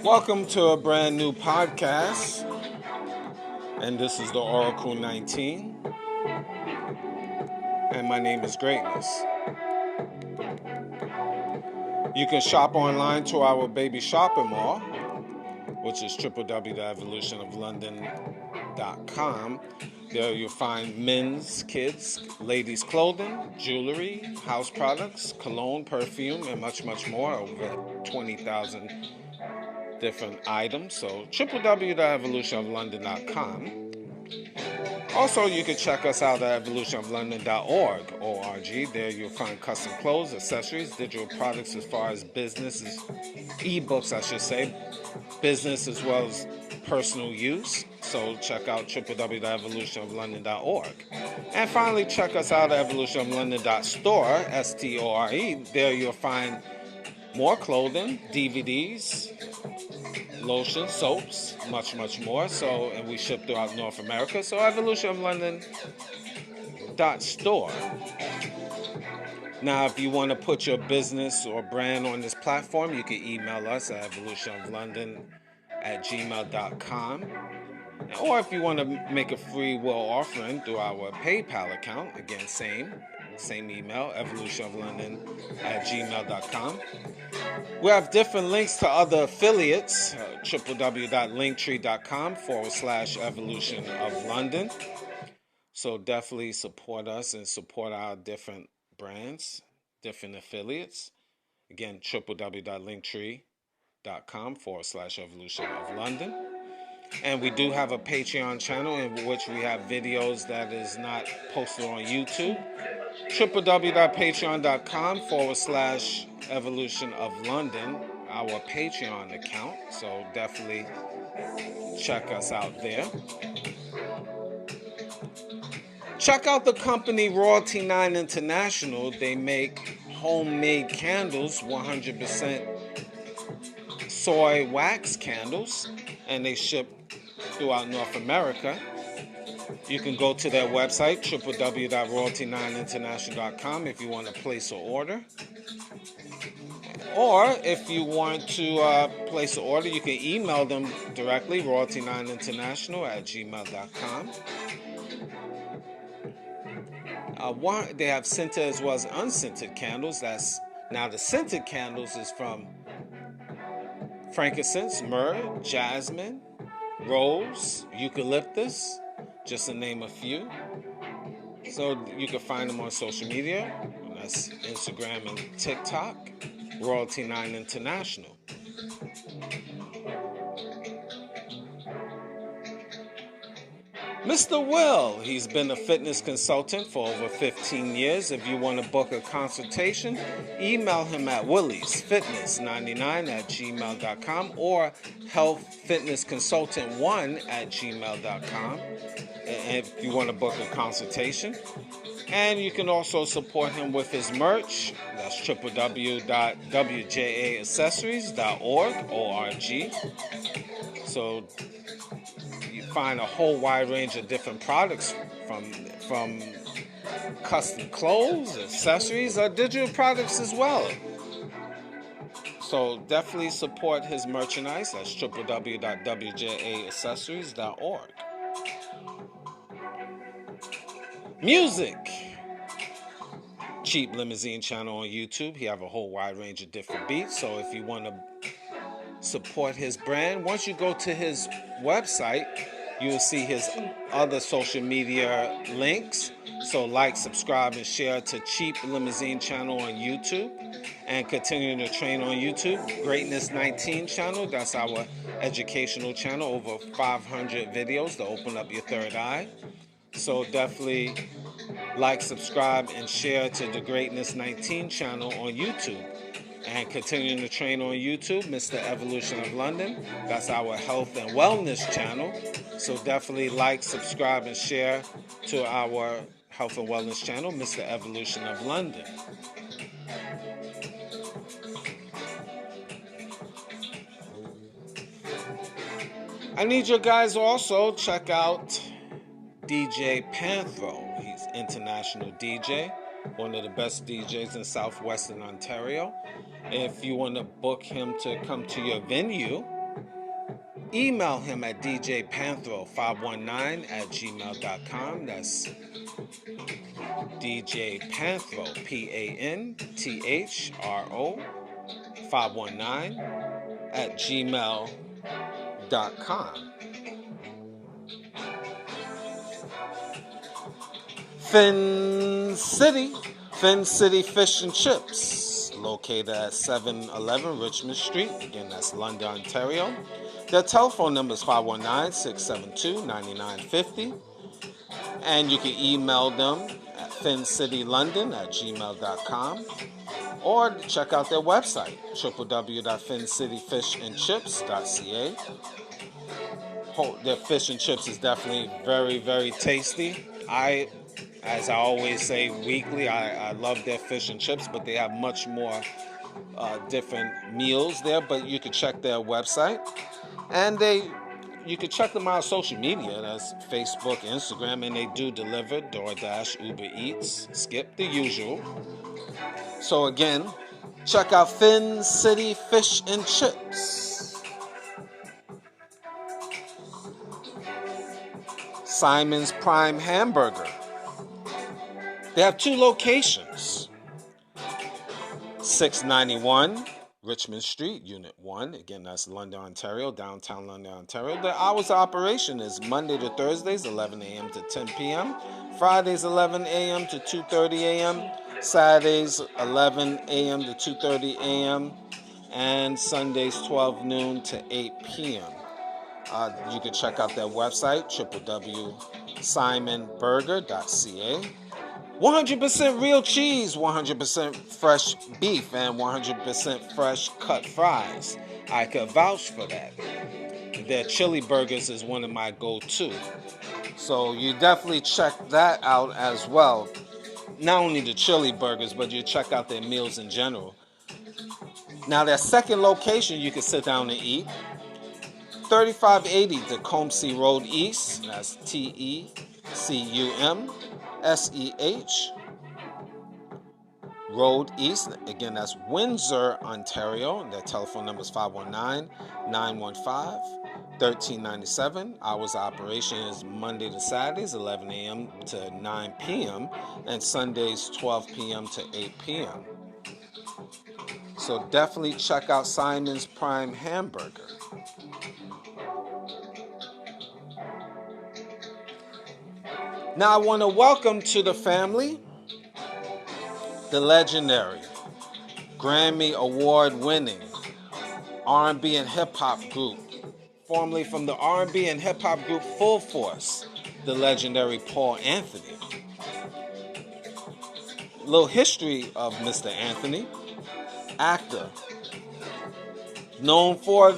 Welcome to a brand new podcast, and this is the Oracle 19, and my name is Greatness. You can shop online to our baby shopping mall, which is www.evolutionoflondon.com. There you'll find men's, kids, ladies' clothing, jewelry, house products, cologne, perfume, and much, much more. Over 20,000 different items. So www.evolutionoflondon.com. Also, you can check us out at evolutionoflondon.org. O-R-G. There you'll find custom clothes, accessories, digital products as far as businesses, ebooks, I should say, business as well as personal use. So check out www.evolutionoflondon.org. And finally, check us out at evolutionoflondon.store, S-T-O-R-E. There you'll find more clothing, DVDs, lotion, soaps, much, much more. So, and we ship throughout North America. So, evolutionoflondon.store. Now, if you want to put your business or brand on this platform, you can email us at evolutionoflondon@gmail.com. Or if you want to make a free will offering through our PayPal account, again, same email, evolutionoflondon@gmail.com. We have different links to other affiliates, www.linktree.com/Evolution of London. So definitely support us and support our different brands, different affiliates. Again, www.linktree.com/Evolution of London. And we do have a Patreon channel in which we have videos that is not posted on YouTube. www.patreon.com/Evolution of London, our Patreon account. So definitely check us out there. Check out the company Royalty 9 International. They make homemade candles, 100% soy wax candles, and they ship throughout North America. You can go to their website, www.royalty9international.com, if you want to place an order. Or if you want to place an order, you can email them directly, royalty9international@gmail.com. They have scented as well as unscented candles. Now the scented candles is from frankincense, myrrh, jasmine, rose, eucalyptus, just to name a few. So you can find them on social media. That's Instagram and TikTok. Royalty 9 International. Mr. Will, he's been a fitness consultant for over 15 years. If you want to book a consultation, email him at williesfitness99@gmail.com or healthfitnessconsultant1@gmail.com if you want to book a consultation. And you can also support him with his merch. That's www.wjaaccessories.org, O-R-G. So you find a whole wide range of different products from custom clothes, accessories, or digital products as well. So definitely support his merchandise. That's www.wjaaccessories.org. Music. Cheap Limousine channel on YouTube. He have a whole wide range of different beats. So if you want to support his brand, once you go to his website, you will see his other social media links. So like, subscribe, and share to Cheap Limousine channel on YouTube. And continuing to train on YouTube, Greatness 19 channel. That's our educational channel. Over 500 videos to open up your third eye. So definitely like, subscribe, and share to the Greatness 19 channel on YouTube. And continuing to train on YouTube, Mr. Evolution of London. That's our health and wellness channel. So definitely like, subscribe, and share to our health and wellness channel, Mr. Evolution of London. I need you guys also check out DJ Panthro. He's international DJ, one of the best DJs in southwestern Ontario. If you want to book him to come to your venue, email him at djpanthro519@gmail.com. That's DJ Panthro, PANTHRO 519@gmail.com. Finn City Fish and Chips, located at 711 Richmond Street. Again, that's London, Ontario. Their telephone number is 519-672-9950. And you can email them at fincitylondon@gmail.com. Or check out their website, www.fincityfishandchips.ca. Their fish and chips is definitely very, very tasty. As I always say weekly, I love their fish and chips, but they have much more different meals there. But you can check their website, and you can check them out on social media. That's Facebook, Instagram, and they do deliver DoorDash, Uber Eats, Skip, the usual. So again, check out Finn City Fish and Chips. Simon's Prime Hamburger. They have two locations. 691 Richmond Street, Unit 1. Again, that's London, Ontario, downtown London, Ontario. The hours of operation is Monday to Thursdays, 11 a.m. to 10 p.m. Fridays, 11 a.m. to 2:30 a.m. Saturdays, 11 a.m. to 2:30 a.m. And Sundays, 12 noon to 8 p.m. You can check out their website, www.simonburger.ca. 100% real cheese, 100% fresh beef, and 100% fresh cut fries. I could vouch for that. Their chili burgers is one of my go-to. So you definitely check that out as well. Not only the chili burgers, but you check out their meals in general. Now, their second location you can sit down and eat, 3580 Tecumseh Road East. That's TECUMSEH Road East. Again, that's Windsor, Ontario. Their telephone number is 519-915-1397. Hours of operation is Monday to Saturdays, 11 a.m. to 9 p.m. and Sundays, 12 p.m. to 8 p.m. So definitely check out Simon's Prime Hamburger. Now I want to welcome to the family the legendary, Grammy Award-winning R&B and hip-hop group, formerly from the R&B and hip-hop group Full Force, the legendary Paul Anthony. Little history of Mr. Anthony, actor, known for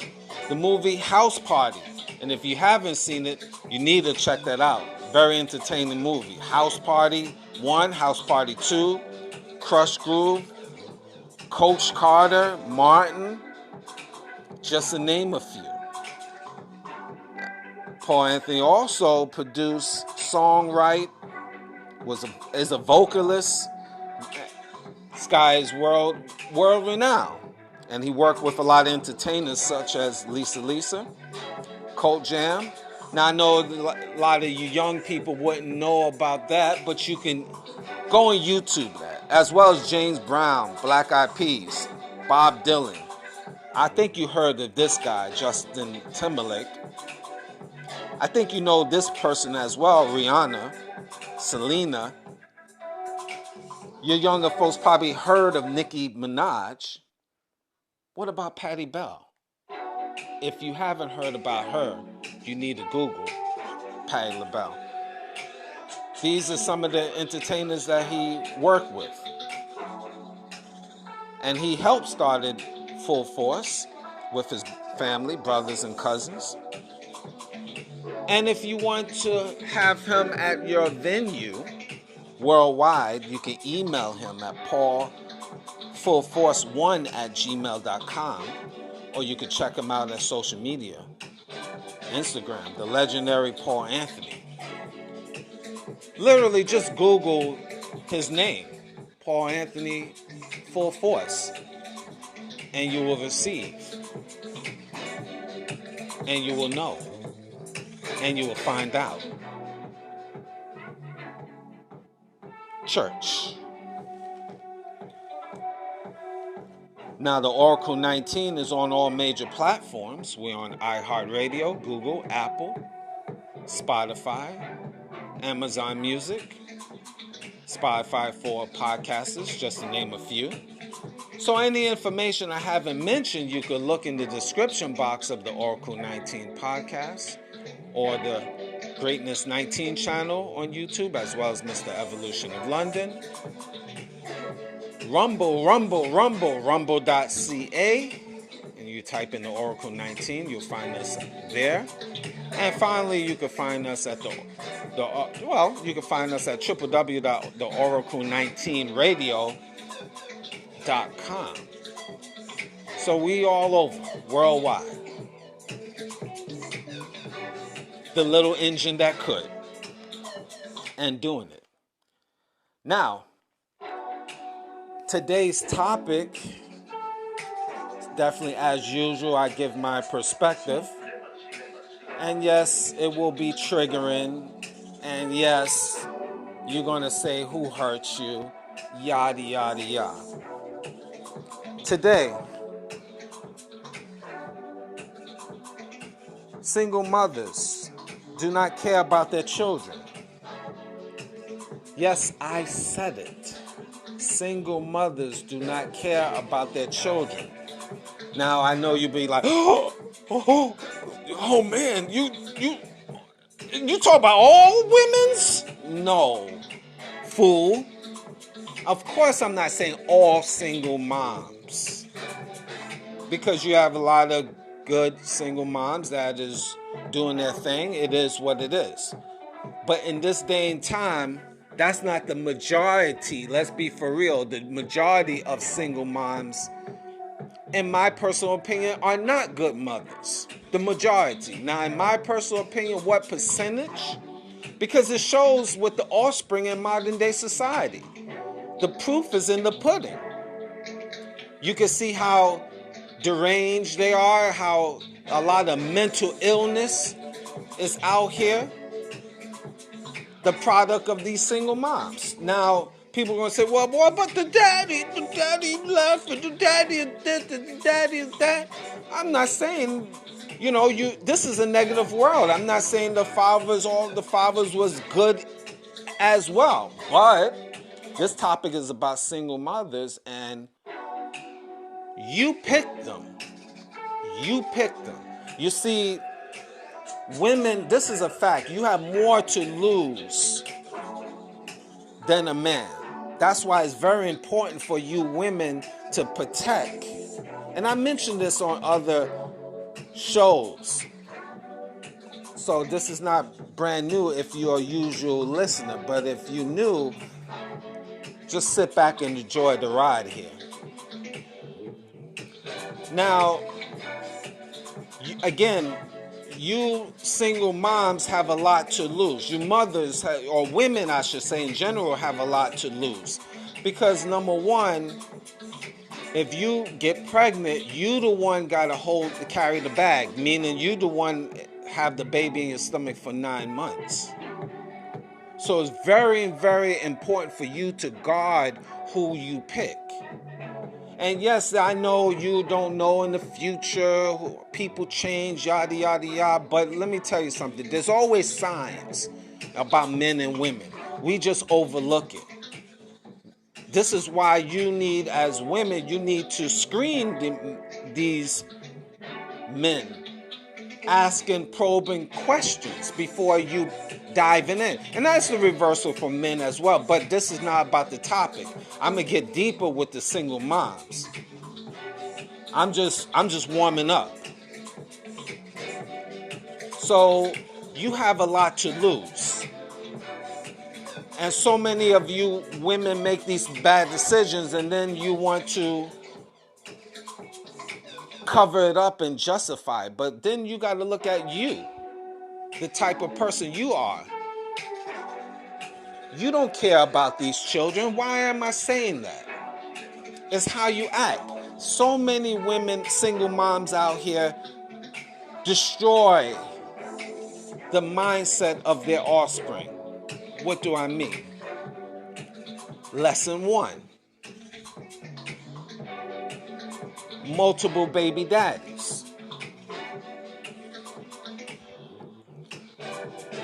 the movie House Party. And if you haven't seen it, you need to check that out. Very entertaining movie. House Party 1, House Party 2, Crush Groove, Coach Carter, Martin, just to name a few. Paul Anthony also produced, songwrite, is a vocalist. This guy is world renowned. And he worked with a lot of entertainers such as Lisa, Colt Jam. Now, I know a lot of you young people wouldn't know about that, but you can go on YouTube that, as well as James Brown, Black Eyed Peas, Bob Dylan. I think you heard of this guy, Justin Timberlake. I think you know this person as well, Rihanna, Selena. Your younger folks probably heard of Nicki Minaj. What about Patti Bell? If you haven't heard about her, you need to Google Patti LaBelle. These are some of the entertainers that he worked with. And he helped started Full Force with his family, brothers and cousins. And if you want to have him at your venue worldwide, you can email him at paulfullforce1@gmail.com, or you can check him out at social media. Instagram, the legendary Paul Anthony. Literally just Google his name, Paul Anthony Full Force, and you will receive, and you will know, and you will find out. Church. Now, the Oracle 19 is on all major platforms. We're on iHeartRadio, Google, Apple, Spotify, Amazon Music, Spotify for podcasters, just to name a few. So any information I haven't mentioned, you could look in the description box of the Oracle 19 podcast or the Greatness 19 channel on YouTube, as well as Mr. Evolution of London. Rumble.ca. And you type in the Oracle 19, you'll find us there. And finally, you can find us at you can find us at www.theoracle19radio.com. So we all over, worldwide. The little engine that could. And doing it. Now, today's topic, definitely as usual, I give my perspective. And yes, it will be triggering. And yes, you're going to say who hurt you, yada, yada, yada. Today, single mothers do not care about their children. Yes, I said it. Single mothers do not care about their children. Now, I know you'll be like, oh man, you talk about all women's? No, fool. Of course I'm not saying all single moms, because you have a lot of good single moms that is doing their thing. It is what it is. But in this day and time, that's not the majority. Let's be for real. The majority of single moms, in my personal opinion, are not good mothers. The majority. Now, in my personal opinion, what percentage? Because it shows with the offspring in modern day society. The proof is in the pudding. You can see how deranged they are, how a lot of mental illness is out here. The product of these single moms. Now, people are going to say, well, boy, but the daddy left, and the daddy is this, and the daddy is that. I'm not saying, this is a negative world. I'm not saying all the fathers was good as well. But this topic is about single mothers, and you picked them. You picked them. You see, women, this is a fact. You have more to lose than a man. That's why it's very important for you women to protect. And I mentioned this on other shows. So this is not brand new if you're a usual listener. But if you're new, just sit back and enjoy the ride here. Now, again, you single moms have a lot to lose. You mothers, or women, I should say, in general, have a lot to lose. Because number one, if you get pregnant, you the one got to carry the bag. Meaning you the one have the baby in your stomach for 9 months. So it's very, very important for you to guard who you pick. And yes, I know you don't know in the future, people change, yada, yada, yada. But let me tell you something. There's always signs about men and women. We just overlook it. This is why you need, as women, you need to screen these men, asking probing questions before you diving in. And that's the reversal for men as well. But this is not about the topic. I'm gonna get deeper with the single moms. I'm just warming up. So you have a lot to lose. And so many of you women make these bad decisions, and then you want to cover it up and justify it. But then you got to look at you, the type of person you are. You don't care about these children. Why am I saying that? It's how you act. So many women, single moms out here, destroy the mindset of their offspring. What do I mean? Lesson 1. Multiple baby daddies.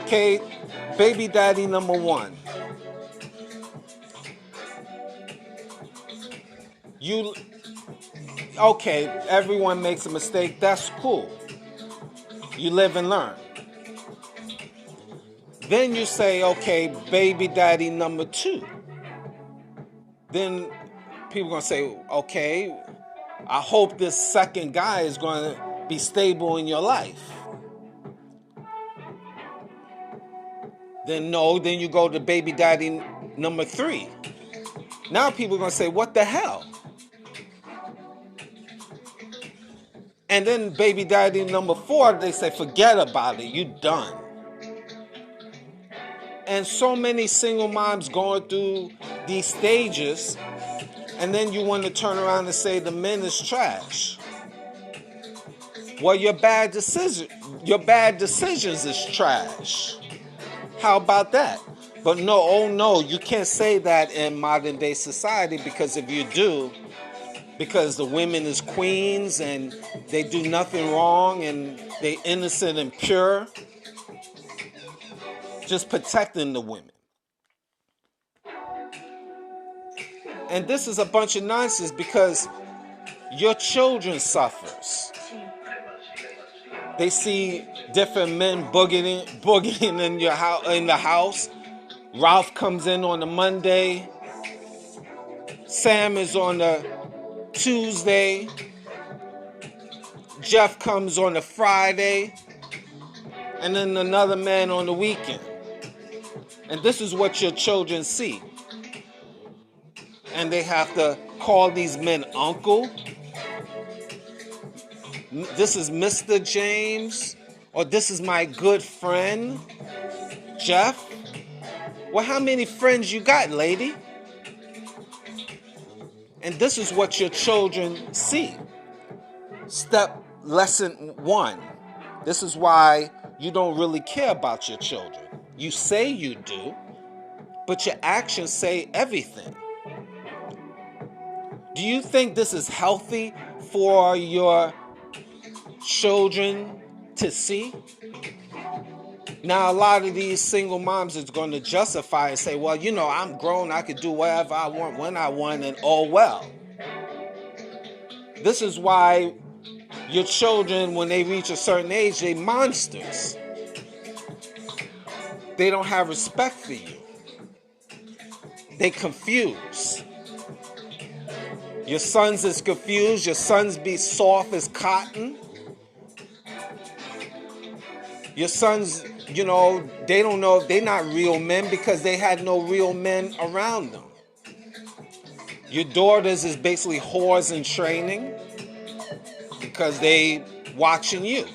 Okay, baby daddy number 1. Okay, everyone makes a mistake. That's cool. You live and learn. Then you say, okay, baby daddy number 2. Then people are going to say, okay, I hope this second guy is going to be stable in your life. Then no, then you go to baby daddy number 3. Now people are going to say, what the hell? And then baby daddy number 4, they say, forget about it, you done. And so many single moms going through these stages, and then you want to turn around and say the men is trash. Well, your bad decisions is trash. How about that? But no, oh no, you can't say that in modern day society, because if you do, because the women is queens and they do nothing wrong and they innocent and pure, just protecting the women. And this is a bunch of nonsense, because your children suffers. They see different men boogieing in the house. Ralph comes in on a Monday. Sam is on a Tuesday. Jeff comes on a Friday. And then another man on the weekend. And this is what your children see. And they have to call these men uncle. This is Mr. James, or this is my good friend, Jeff. Well, how many friends you got, lady? And this is what your children see. Lesson 1. This is why you don't really care about your children. You say you do, but your actions say everything. Do you think this is healthy for your children to see? Now, a lot of these single moms is going to justify and say, well, you know, I'm grown, I could do whatever I want when I want, and oh well. This is why your children, when they reach a certain age, they monsters. They don't have respect for you. They confuse. Your sons is confused. Your sons be soft as cotton. Your sons, you know, they don't know if they're not real men because they had no real men around them. Your daughters is basically whores in training because they watching you.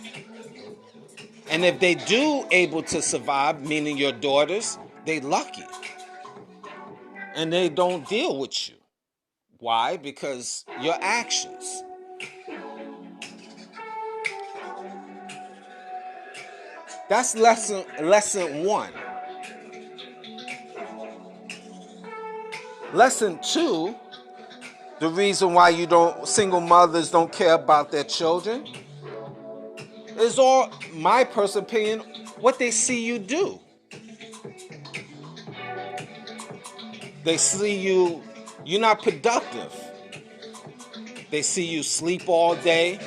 And if they do able to survive, meaning your daughters, they lucky. And they don't deal with you. Why? Because your actions. That's lesson 1. Lesson 2, the reason why single mothers don't care about their children is all, my personal opinion, what they see you do. They see you're not productive. They see you sleep all day,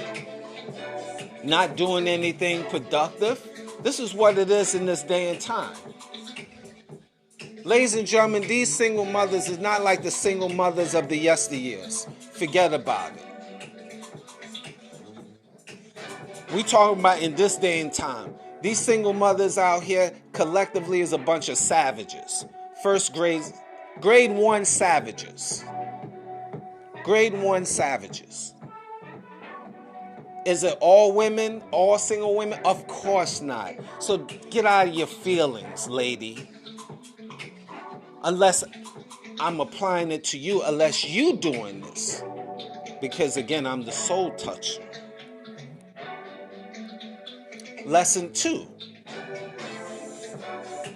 not doing anything productive. This is what it is in this day and time. Ladies and gentlemen, these single mothers is not like the single mothers of the yesteryears. Forget about it. We talking about in this day and time. These single mothers out here collectively is a bunch of savages. Grade 1 savages. Grade 1 savages. Is it all women, all single women? Of course not. So get out of your feelings, lady. Unless I'm applying it to you, unless you doing this. Because again, I'm the soul toucher. Lesson 2.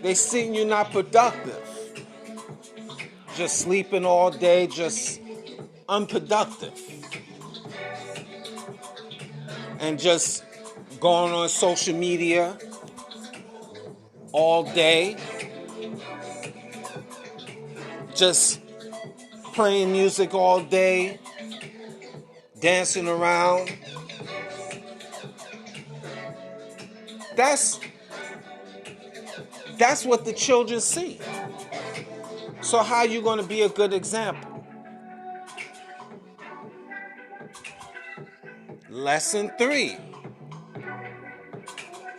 They seen you not productive. Just sleeping all day, just unproductive. And just going on social media all day. Just playing music all day. Dancing around. That's what the children see. So how are you going to be a good example? Lesson 3.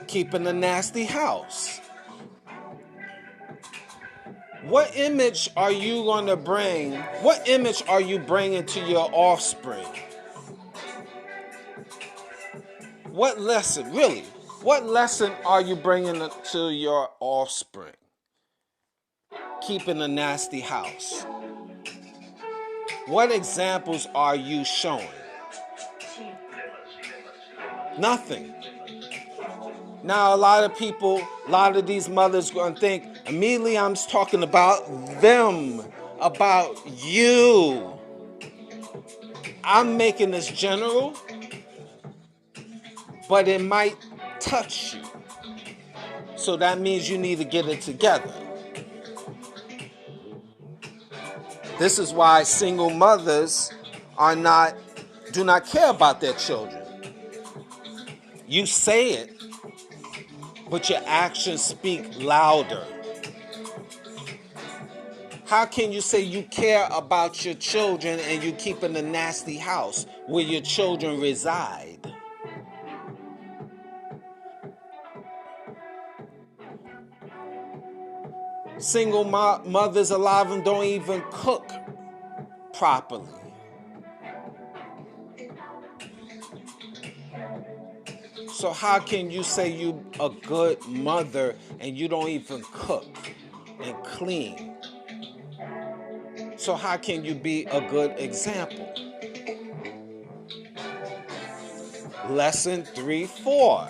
Keeping a nasty house. What image are you going to bring? What image are you bringing to your offspring? What lesson, really? What lesson are you bringing to your offspring? Keeping a nasty house. What examples are you showing? Nothing. Now, a lot of these mothers going to think, immediately I'm talking about them, about you. I'm making this general, but it might touch you. So that means you need to get it together. This is why single mothers do not care about their children. You say it, but your actions speak louder. How can you say you care about your children and you keep in a nasty house where your children reside? Single mothers, a lot of them don't even cook properly. So how can you say you a good mother and you don't even cook and clean? So how can you be a good example? Lesson 3, 4.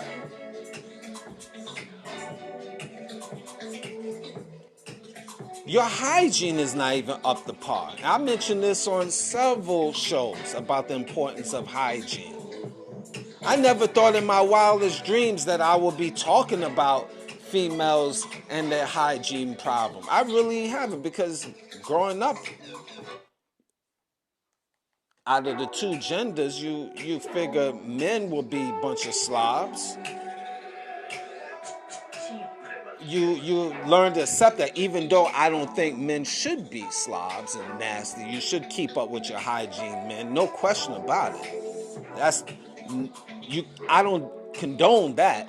Your hygiene is not even up to par. I mentioned this on several shows about the importance of hygiene. I never thought in my wildest dreams that I would be talking about females and their hygiene problem. I really haven't, because growing up, out of the two genders, you figure men will be a bunch of slobs. You learn to accept that, even though I don't think men should be slobs and nasty. You should keep up with your hygiene, men. No question about it. I don't condone that.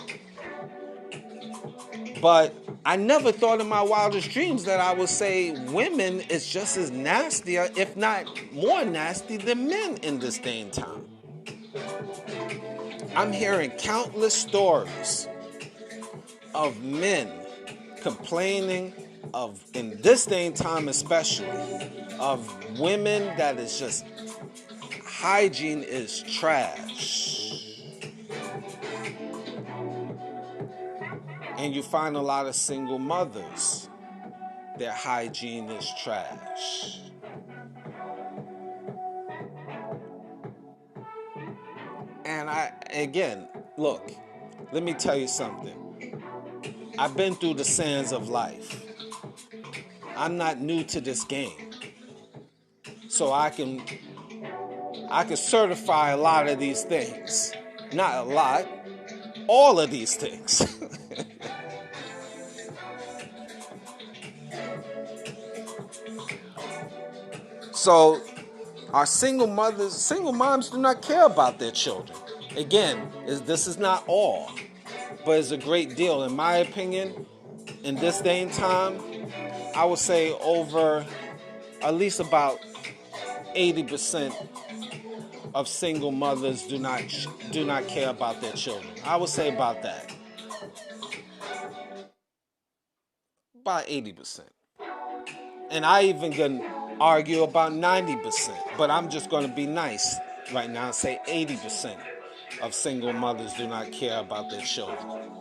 But I never thought in my wildest dreams that I would say women is just as nasty, if not more nasty, than men in this day and time. I'm hearing countless stories of men complaining of, in this day and time especially, of women that is just, hygiene is trash. And you find a lot of single mothers, their hygiene is trash. And again, look, let me tell you something. I've been through the sands of life. I'm not new to this game. So I can certify a lot of these things. Not a lot, all of these things. So our single moms do not care about their children. Again, this is not all, but it's a great deal. In my opinion, in this day and time, I would say over at least about 80% of single mothers do not care about their children. I would say about that. About 80%. And I even can argue about 90%, but I'm just going to be nice right now and say 80% of single mothers do not care about their children.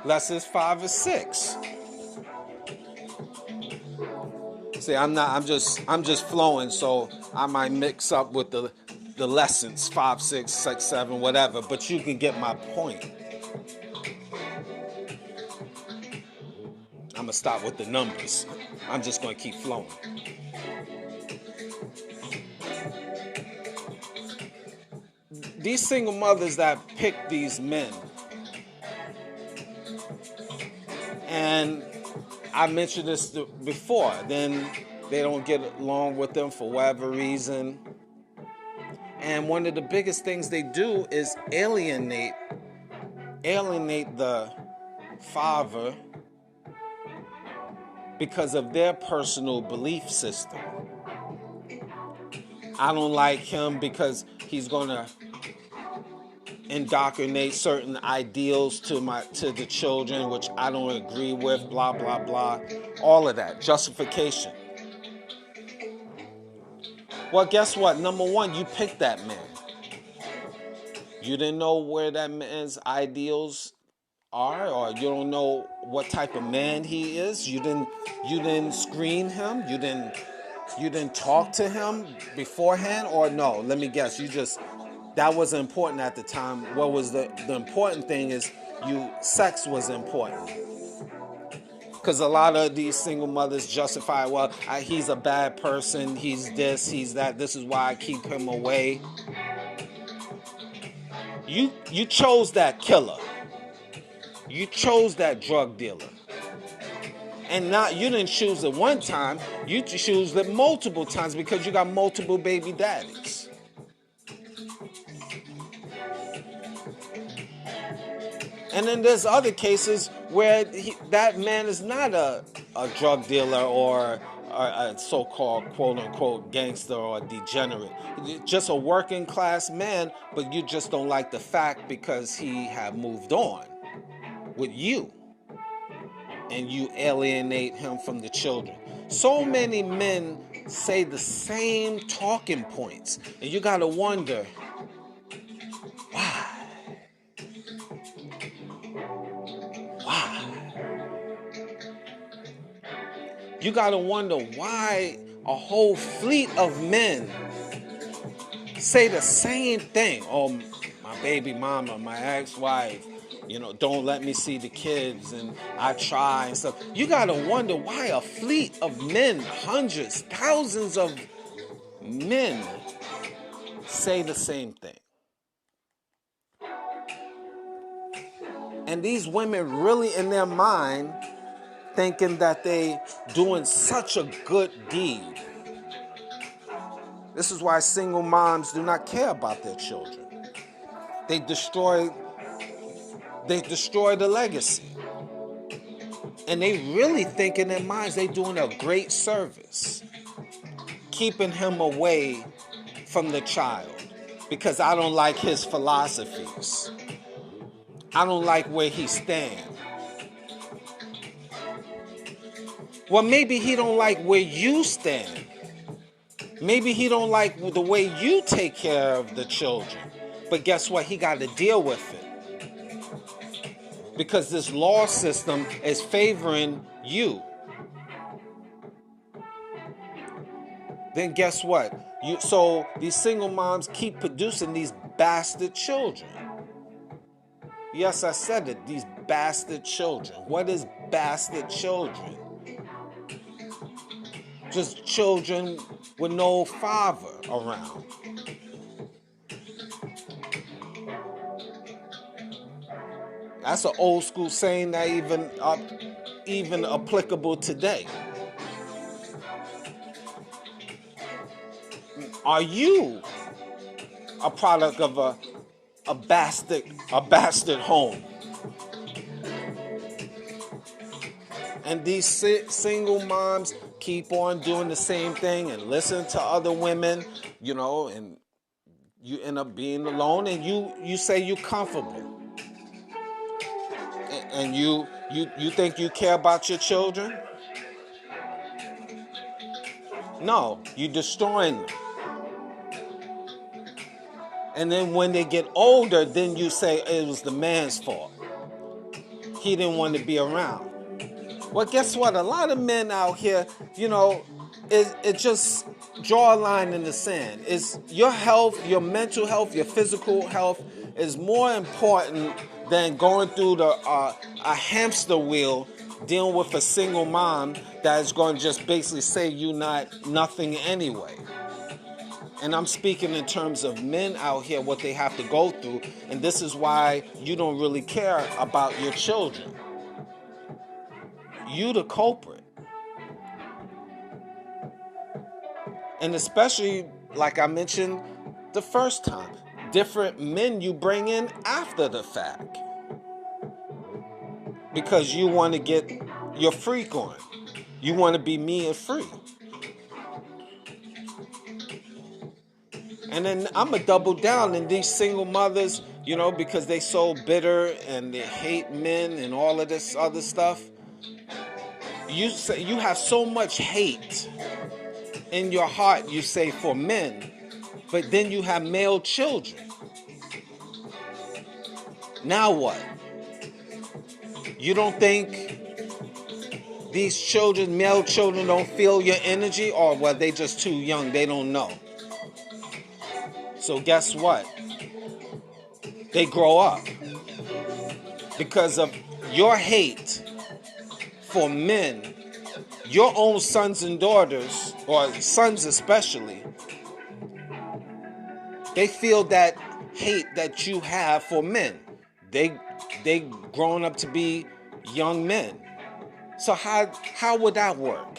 Less is 5 or 6. See, I'm just flowing, so I might mix up with the lessons, 5, 6, 6, 7, whatever, but you can get my point. I'm gonna stop with the numbers. I'm just gonna keep flowing. These single mothers that pick these men, and I mentioned this before, then they don't get along with them for whatever reason. And one of the biggest things they do is alienate the father because of their personal belief system. I don't like him because he's gonna indoctrinate certain ideals to the children, which I don't agree with, blah, blah, blah. All of that. Justification. Well, guess what? Number one, you picked that man. You didn't know where that man's ideals are, or you don't know what type of man he is. You didn't screen him. You didn't talk to him beforehand, or no, let me guess, that wasn't important at the time. What was the important thing is sex was important. Because a lot of these single mothers justify, well, he's a bad person, he's this, he's that, this is why I keep him away. You chose that killer. You chose that drug dealer. And not you didn't choose it one time, you choose it multiple times because you got multiple baby daddies. And then there's other cases where that man is not a drug dealer or a so-called quote-unquote gangster or degenerate. Just a working class man, but you just don't like the fact because he had moved on with you. And you alienate him from the children. So many men say the same talking points. And you gotta wonder, why? You gotta wonder why a whole fleet of men say the same thing. Oh, my baby mama, my ex-wife, don't let me see the kids, and I try and stuff. You gotta wonder why a fleet of men, hundreds, thousands of men say the same thing. And these women really in their mind thinking that they doing such a good deed. This is why single moms do not care about their children. They destroy the legacy. And they really think in their minds they're doing a great service, keeping him away from the child because I don't like his philosophies. I don't like where he stands. Well, maybe he don't like where you stand. Maybe he don't like the way you take care of the children. But guess what? He got to deal with it. Because this law system is favoring you. Then guess what? So these single moms keep producing these bastard children. Yes, I said it. These bastard children. What is bastard children? Just children with no father around. That's an old school saying that even applicable today. Are you a product of a bastard home? And these single moms keep on doing the same thing and listen to other women, and you end up being alone, and you say you're comfortable, and you think you care about your children. No, you're destroying them. And then when they get older, then you say it was the man's fault. He didn't want to be around. Well, guess what? A lot of men out here, it just draw a line in the sand. It's your health, your mental health, your physical health is more important than going through a hamster wheel dealing with a single mom that is going to just basically say you nothing anyway. And I'm speaking in terms of men out here, what they have to go through, and this is why you don't really care about your children. You the culprit. And especially, like I mentioned the first time, different men you bring in after the fact. Because you want to get your freak on. You want to be me and free. And then I'm going to double down in these single mothers, because they so bitter and they hate men and all of this other stuff. You say you have so much hate in your heart, you say, for men, but then you have male children. Now what? You don't think these children, male children, don't feel your energy? Or well, they just too young, they don't know. So guess what? They grow up. Because of your hate for men, your own sons and daughters, or sons especially, they feel that hate that you have for men. They grown up to be young men. So how would that work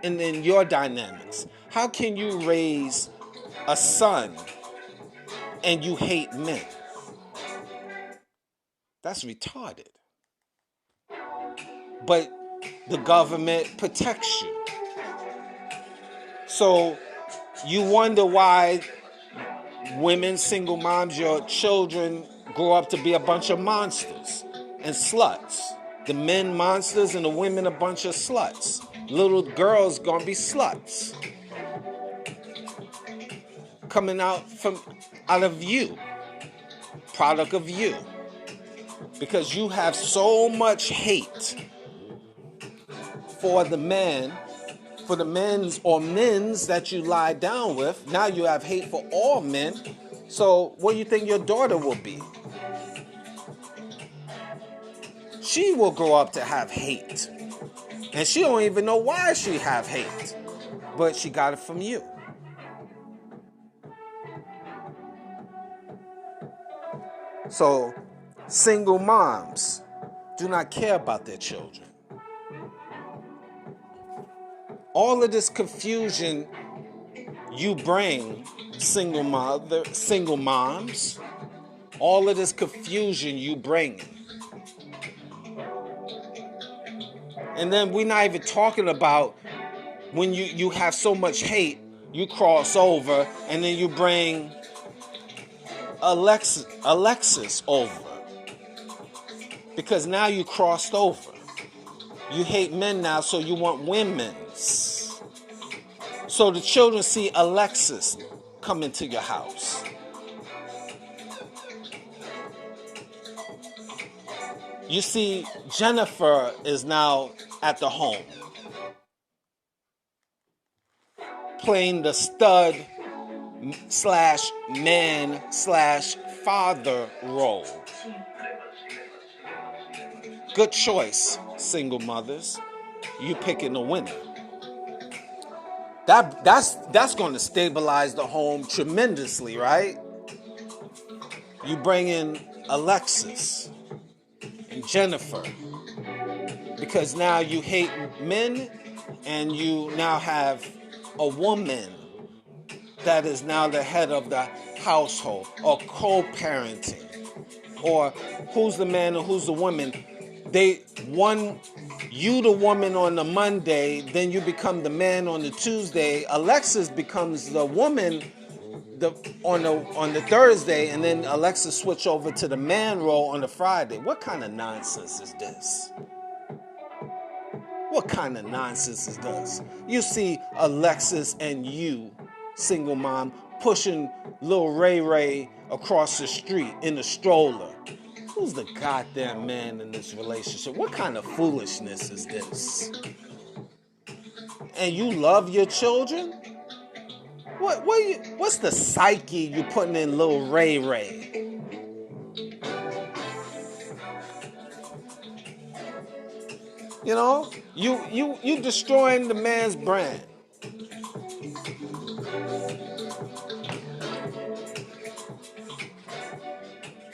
in your dynamics? How can you raise a son and you hate men? That's retarded. But the government protects you. So you wonder why women, single moms, your children grow up to be a bunch of monsters and sluts. The men monsters and the women a bunch of sluts. Little girls gonna be sluts. Coming out of you. Product of you. Because you have so much hate for the men, for the men's that you lie down with. Now you have hate for all men. So what do you think your daughter will be? She will grow up to have hate. And she don't even know why she have hate. But she got it from you. So single moms do not care about their children. All of this confusion you bring, single moms, all of this confusion you bring. And then we're not even talking about when you have so much hate, you cross over and then you bring Alexis over. Because now you crossed over. You hate men now, so you want women's. So the children see Alexis come into your house. You see Jennifer is now at the home, playing the stud / man / father role. Good choice, single mothers. You picking the winner. That's going to stabilize the home tremendously, right? You bring in Alexis and Jennifer because now you hate men and you now have a woman that is now the head of the household, or co-parenting, or who's the man and who's the woman. You the woman on the Monday, then you become the man on the Tuesday. Alexis becomes the woman on the Thursday, and then Alexis switch over to the man role on the Friday. What kind of nonsense is this? What kind of nonsense is this? You see Alexis and you, single mom, pushing little Ray Ray across the street in a stroller. Who's the goddamn man in this relationship? What kind of foolishness is this? And you love your children? What's the psyche you putting in little Ray Ray? You know, you destroying the man's brand.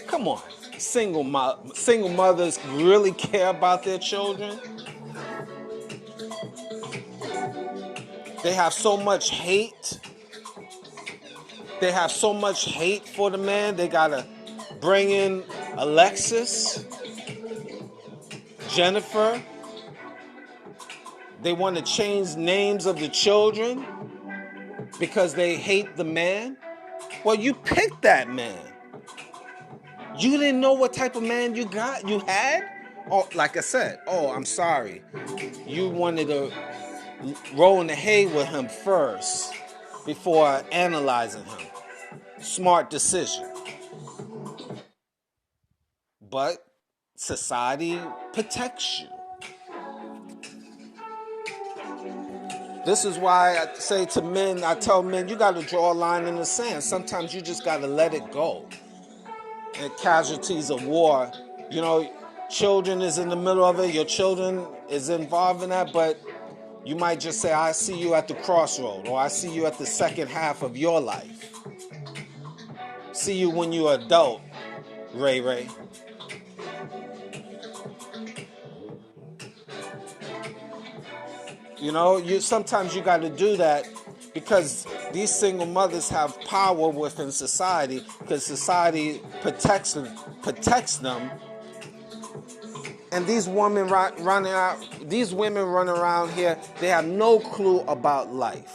Come on, single mothers really care about their children. They have so much hate. They have so much hate for the man. They gotta bring in Alexis, Jennifer. They want to change names of the children because they hate the man. Well, you picked that man. You didn't know what type of man you had? Oh, like I said, I'm sorry. You wanted to roll in the hay with him first before analyzing him. Smart decision. But society protects you. This is why I say to men, I tell men, you got to draw a line in the sand. Sometimes you just got to let it go. And casualties of war, children is in the middle of it. Your children is involved in that, but you might just say, I see you at the crossroad, or I see you at the second half of your life. See you when you're adult, Ray Ray. Sometimes you got to do that because these single mothers have power within society because society protects them. And these women running around here, they have no clue about life.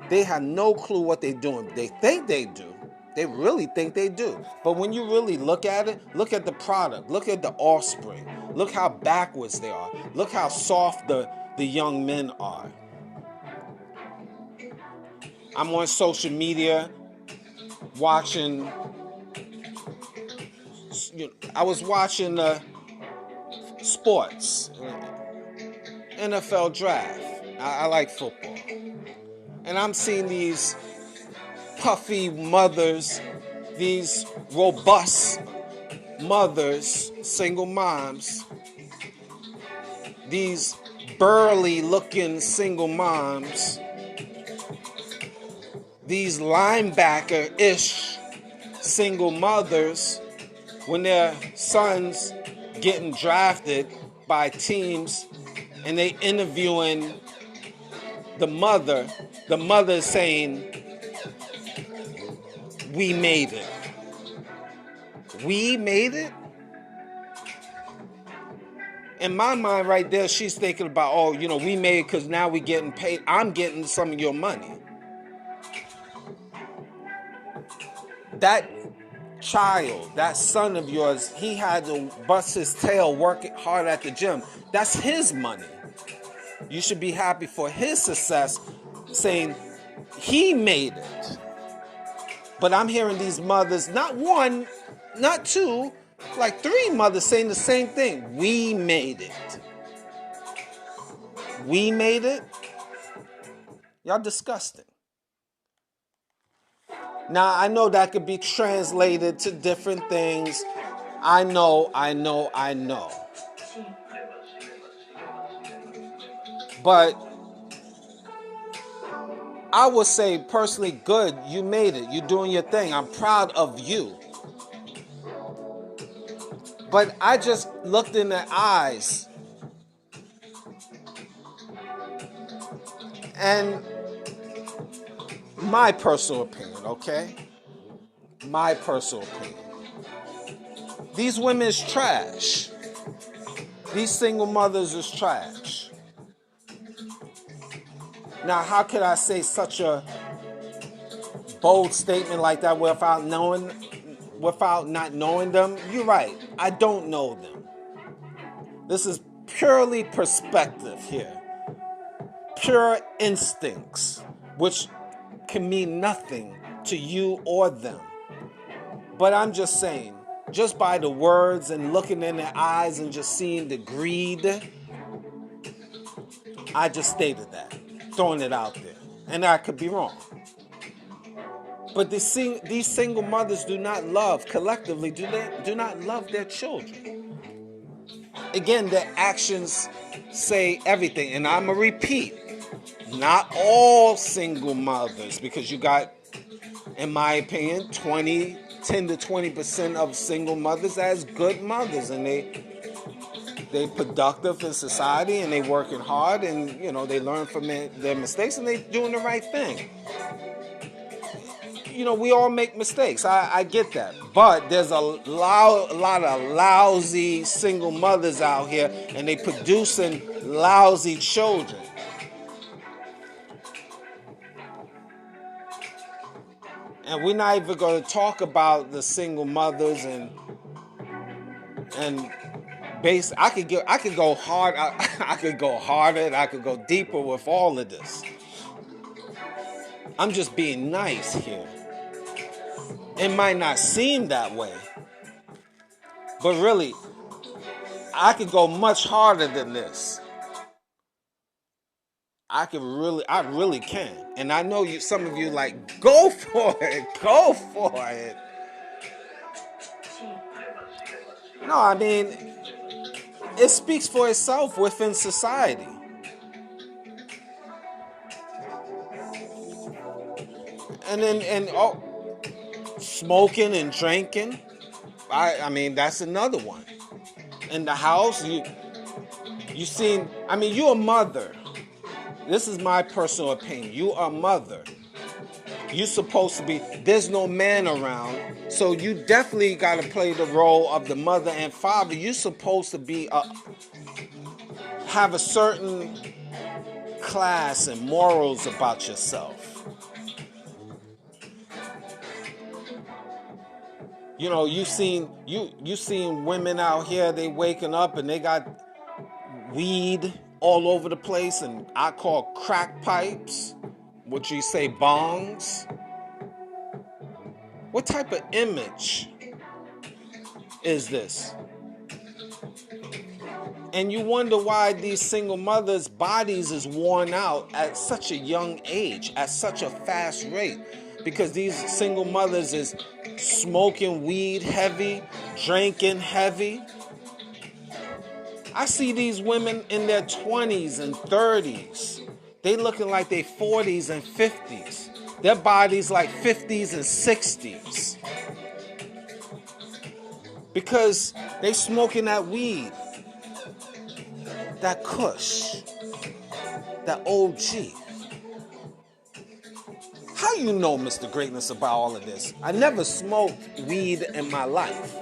They have no clue what they're doing. They think they do. They really think they do. But when you really look at it, look at the product. Look at the offspring. Look how backwards they are. Look how soft the young men are. I'm on social media watching, I was watching sports, NFL draft. I like football. And I'm seeing these puffy mothers, these robust mothers, single moms, these burly looking single moms, these linebacker-ish single mothers, when their sons getting drafted by teams and they interviewing the mother saying, we made it. We made it? In my mind right there, she's thinking about, we made it because now we getting paid. I'm getting some of your money. That child, that son of yours, he had to bust his tail, work hard at the gym. That's his money. You should be happy for his success, saying he made it. But I'm hearing these mothers, not one, not two, like 3 mothers saying the same thing. We made it. We made it? Y'all disgusting. Now, I know that could be translated to different things. I know. But I would say personally, good, you made it. You're doing your thing. I'm proud of you. But I just looked in their eyes and My personal opinion, okay? My personal opinion. These women is trash. These single mothers is trash. Now, how could I say such a bold statement like that without not knowing them? You're right. I don't know them. This is purely perspective here. Pure instincts, which can mean nothing to you or them. But I'm just saying, just by the words and looking in their eyes and just seeing the greed, I just stated that, throwing it out there. And I could be wrong. But these single mothers do not love, collectively, do not love their children. Again, their actions say everything. And I'm going to repeat, not all single mothers, because you got, in my opinion, 10 to 20% of single mothers as good mothers, and they productive in society, and they working hard, and they learn from their mistakes, and they doing the right thing. We all make mistakes. I get that, but there's a lot of lousy single mothers out here, and they producing lousy children. And we're not even going to talk about the single mothers and base. I could go hard. I could go harder. And I could go deeper with all of this. I'm just being nice here. It might not seem that way, but really, I could go much harder than this. I really can. And I know some of you like, go for it. No, I mean, it speaks for itself within society. And smoking and drinking, I mean, that's another one. In the house, you're a mother. This is my personal opinion. You are a mother. You're supposed to be, there's no man around, so you definitely got to play the role of the mother and father. You're supposed to be have a certain class and morals about yourself. You seen women out here, they waking up and they got weed all over the place, and I call crack pipes, what you say, bongs. What type of image is this? And you wonder why these single mothers' bodies is worn out at such a young age, at such a fast rate. Because these single mothers is smoking weed heavy, drinking heavy. I see these women in their 20s and 30s. They looking like they 40s and 50s. Their bodies like 50s and 60s. Because they smoking that weed, that kush, that OG. How you know, Mr. Greatness, about all of this? I never smoked weed in my life.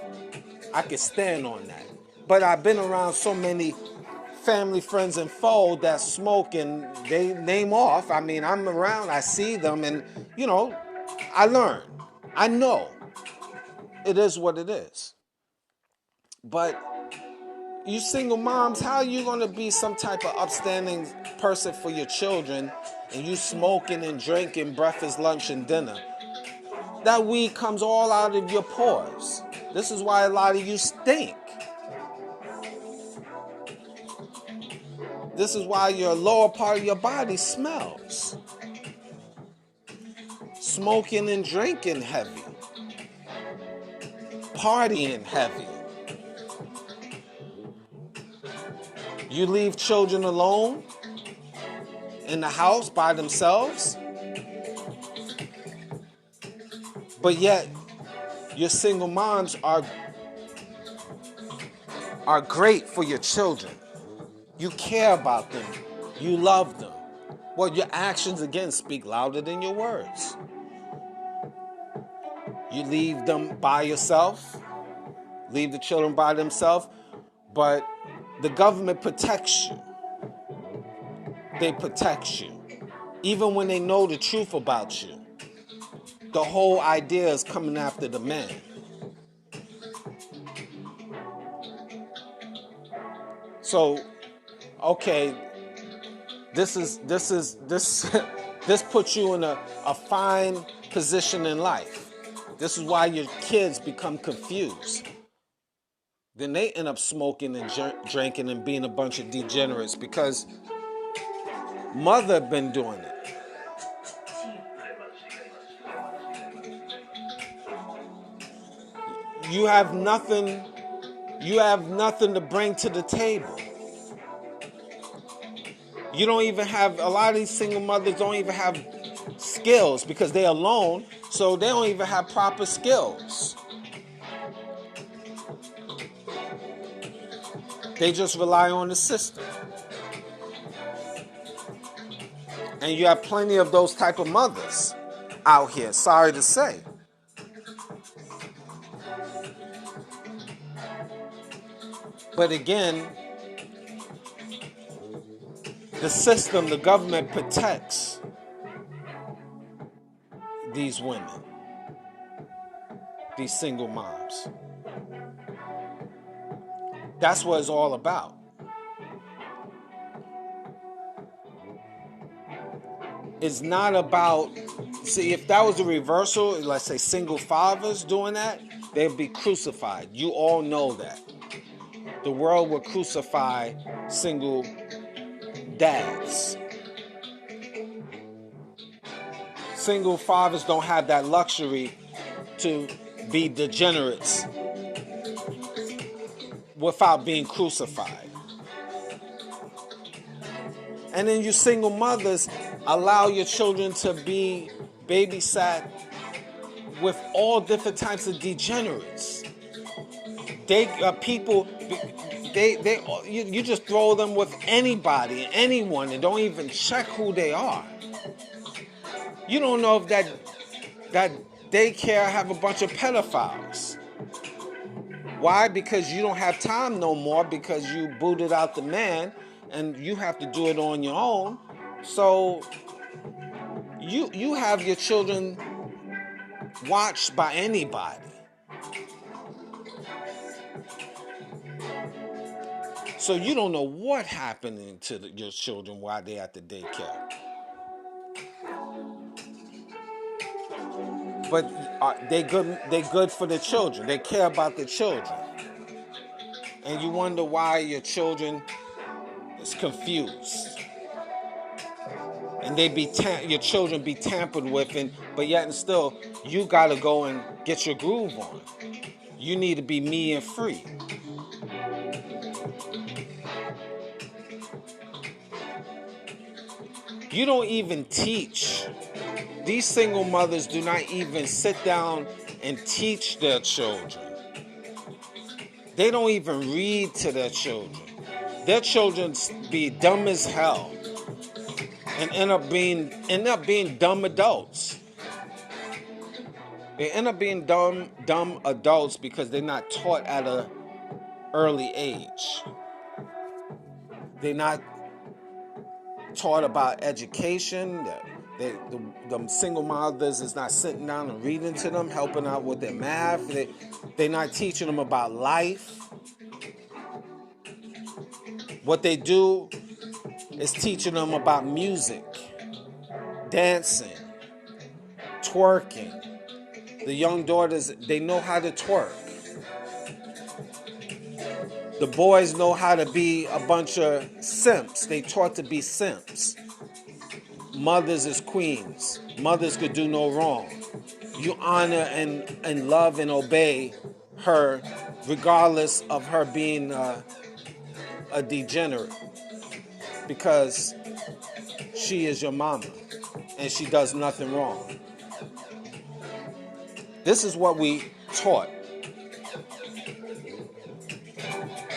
I can stand on that. But I've been around so many family, friends, and foes that smoke, and they name off. I mean, I'm around, I see them, and, I learn. I know. It is what it is. But you single moms, how are you going to be some type of upstanding person for your children, and you smoking and drinking breakfast, lunch, and dinner? That weed comes all out of your pores. This is why a lot of you stink. This is why your lower part of your body smells. Smoking and drinking heavy. Partying heavy. You leave children alone in the house by themselves, but yet your single moms are great for your children. You care about them. You love them. Well, your actions, again, speak louder than your words. You leave them by yourself, leave the children by themselves, but the government protects you. They protect you. Even when they know the truth about you. The whole idea is coming after the man. So, okay, this this puts you in a fine position in life. This is why your kids become confused. Then they end up smoking and drinking and being a bunch of degenerates because mother been doing it. You have nothing to bring to the table. You don't even have, a lot of these single mothers don't even have skills because they're alone, so they don't even have proper skills. They just rely on the system. And you have plenty of those type of mothers out here, sorry to say. But again, the system, the government protects these women, these single moms. That's what it's all about. It's not about, see, if that was the reversal, let's say single fathers doing that, they'd be crucified. You all know that. The world would crucify single dads. Single fathers don't have that luxury to be degenerates without being crucified. And then you single mothers allow your children to be babysat with all different types of degenerates. You just throw them with anybody, anyone, and don't even check who they are. You don't know if that daycare have a bunch of pedophiles. Why? Because you don't have time no more because you booted out the man and you have to do it on your own. So you have your children watched by anybody. So you don't know what happening to your children while they're at the daycare. But they good for the children. They care about the children. And you wonder why your children is confused. And your children be tampered with, but yet and still, you gotta go and get your groove on. You need to be me and free. You don't even teach. These single mothers do not even sit down and teach their children. They don't even read to their children. Their children be dumb as hell and end up being dumb adults. They end up being dumb adults because they're not taught at an early age. They're not taught about education. The single mothers is not sitting down and reading to them, helping out with their math. They're not teaching them about life. What they do is teaching them about music, dancing, twerking. The young daughters, they know how to twerk. The boys know how to be a bunch of simps. They taught to be simps. Mothers is queens. Mothers could do no wrong. You honor and love and obey her regardless of her being a degenerate. Because she is your mama and she does nothing wrong. This is what we taught.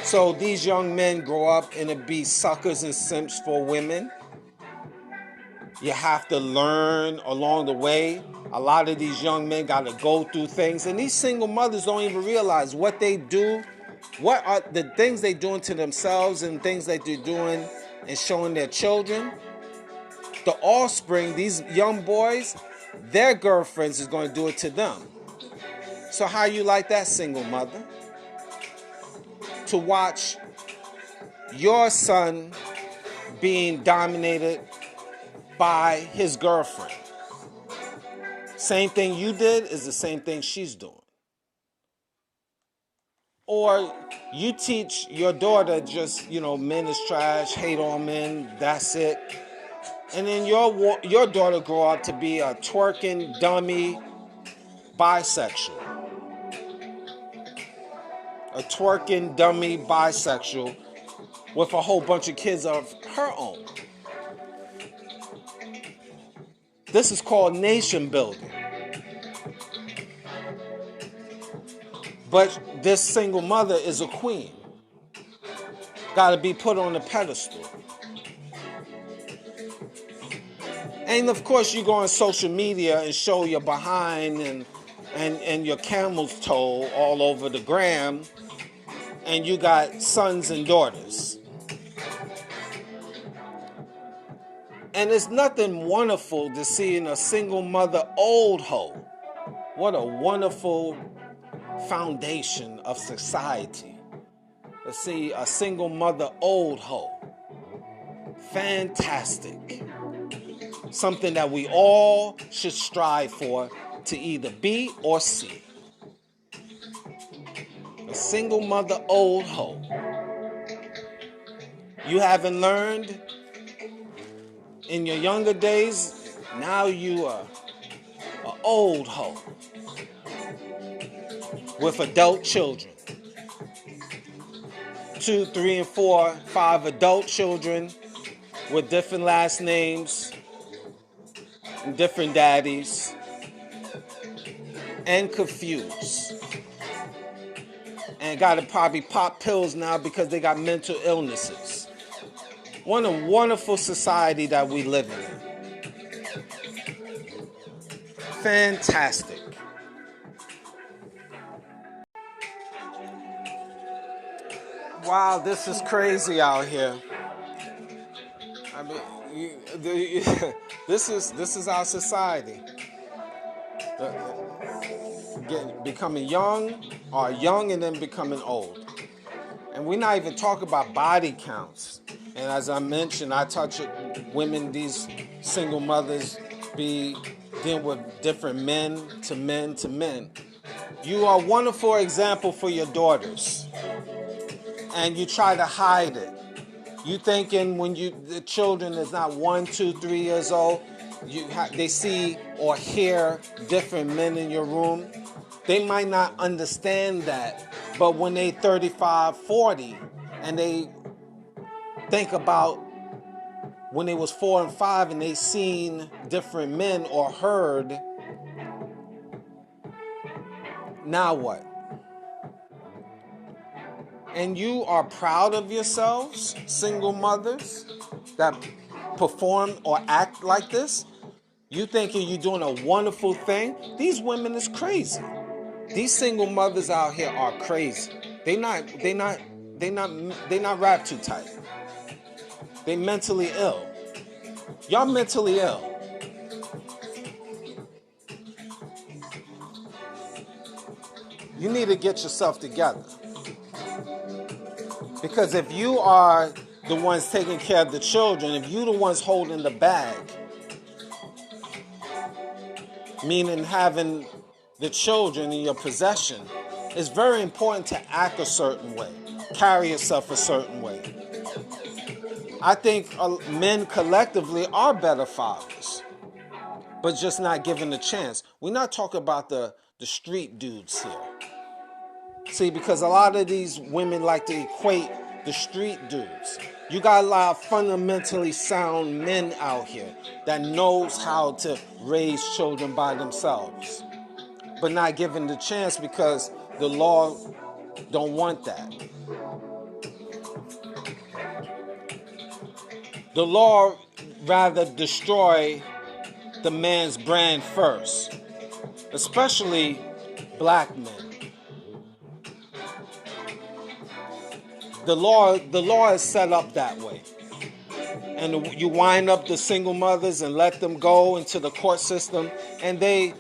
So these young men grow up and be suckers and simps for women. You have to learn along the way. A lot of these young men got to go through things, and these single mothers don't even realize what they do, what are the things they're doing to themselves and things that they're doing and showing their children. The offspring, these young boys, their girlfriends is going to do it to them. So how you like that, single mother? To watch your son being dominated by his girlfriend. Same thing you did is the same thing she's doing. Or you teach your daughter just, men is trash, hate on men, that's it. And then your daughter grow up to be a twerking, dummy, bisexual. A twerking, dummy, bisexual with a whole bunch of kids of her own. This is called nation building. But this single mother is a queen. Got to be put on a pedestal. And of course you go on social media and show your behind and your camel's toe all over the gram, and you got sons and daughters. And it's nothing wonderful to see in a single mother old hoe. What a wonderful foundation of society. To see a single mother old hoe. Fantastic. Something that we all should strive for to either be or see. A single mother old hoe. You haven't learned in your younger days, now you are an old hoe with adult children. 2, 3, and 4, 5 adult children with different last names and different daddies, and confused. And got to probably pop pills now because they got mental illnesses. What a wonderful society that we live in. Fantastic. Wow, this is crazy out here. I mean, this is our society. Becoming young, or young and then becoming old. And we're not even talking about body counts. And as I mentioned, I touch women, these single mothers be dealing with different men to men to men. You are a wonderful example for your daughters. And you try to hide it. You thinking when the children is not 1, 2, 3 years old, they see or hear different men in your room. They might not understand that, but when they 35, 40, and they think about when they was 4 and 5 and they seen different men or heard, now what? And you are proud of yourselves, single mothers that perform or act like this? You thinking you're doing a wonderful thing? These women is crazy. These single mothers out here are crazy. They not wrapped too tight. They mentally ill. Y'all mentally ill. You need to get yourself together. Because if you are the ones taking care of the children, if you the ones holding the bag, meaning having the children in your possession, it's very important to act a certain way, carry yourself a certain way. I think men collectively are better fathers, but just not given a chance. We're not talking about the street dudes here. See, because a lot of these women like to equate the street dudes. You got a lot of fundamentally sound men out here that knows how to raise children by themselves, but not given the chance because the law don't want that. The law rather destroy the man's brand first, especially black men. The law is set up that way. And you wind up the single mothers and let them go into the court system, and they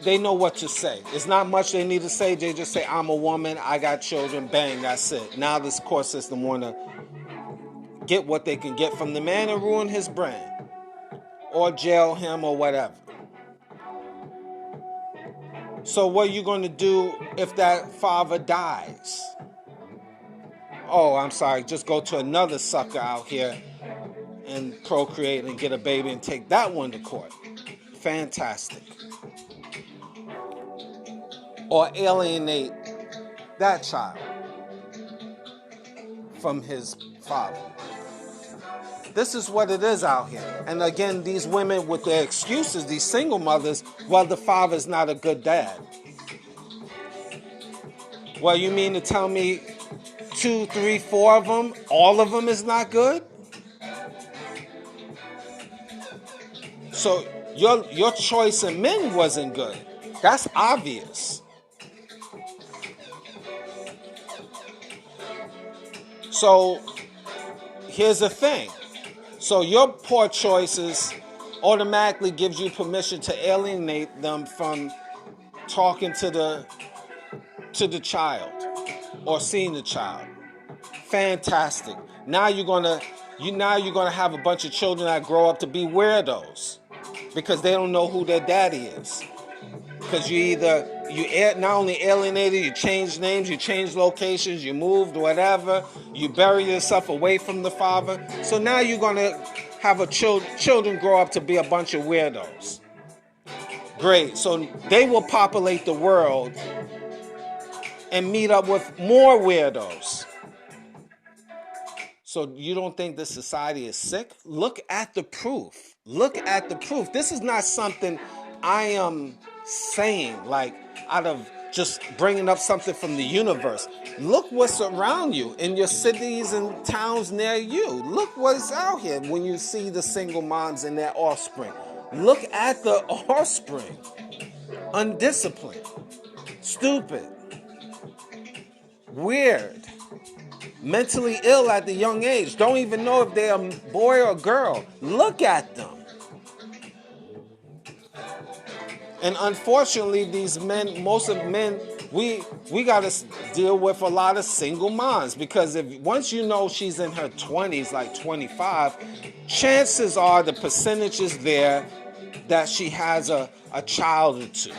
know what to say. It's not much they need to say. They just say, I'm a woman, I got children, bang, that's it. Now this court system want to get what they can get from the man and ruin his brand, or jail him, or whatever. So what are you going to do if that father dies? Oh, I'm sorry, just go to another sucker out here and procreate and get a baby and take that one to court. Fantastic. Or alienate that child from his father. This is what it is out here. And again, these women with their excuses, these single mothers, well, the father's not a good dad. Well, you mean to tell me 2, 3, 4 of them, all of them is not good? So your choice in men wasn't good. That's obvious. So here's the thing. So your poor choices automatically gives you permission to alienate them from talking to the child or seeing the child. Fantastic. Now you're gonna have a bunch of children that grow up to be weirdos because they don't know who their daddy is. Because you not only alienated, you changed names, you changed locations, you moved, whatever. You bury yourself away from the father. So now you're gonna have children grow up to be a bunch of weirdos. Great. So they will populate the world and meet up with more weirdos. So you don't think this society is sick? Look at the proof. Look at the proof. This is not something I am saying like out of just bringing up something from the universe. Look what's around you in your cities and towns near you. Look what's out here when you see the single moms and their offspring. Look at the offspring. Undisciplined. Stupid. Weird. Mentally ill at the young age. Don't even know if they're a boy or girl. Look at them. And unfortunately, these men, most of men, we got to deal with a lot of single moms because once you know she's in her 20s, like 25, chances are the percentage is there that she has a child or two.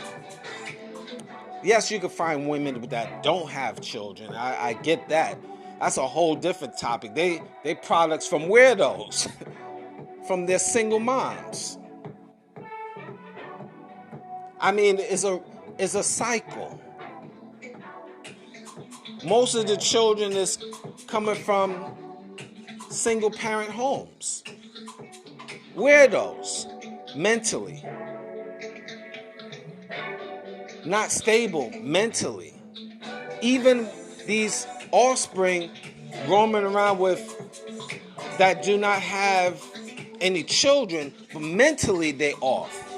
Yes, you can find women that don't have children. I get that. That's a whole different topic. They products from weirdos, from their single moms. I mean, it's a cycle. Most of the children is coming from single parent homes. Weirdos, mentally. Not stable mentally. Even these offspring roaming around with that do not have any children, but mentally they off.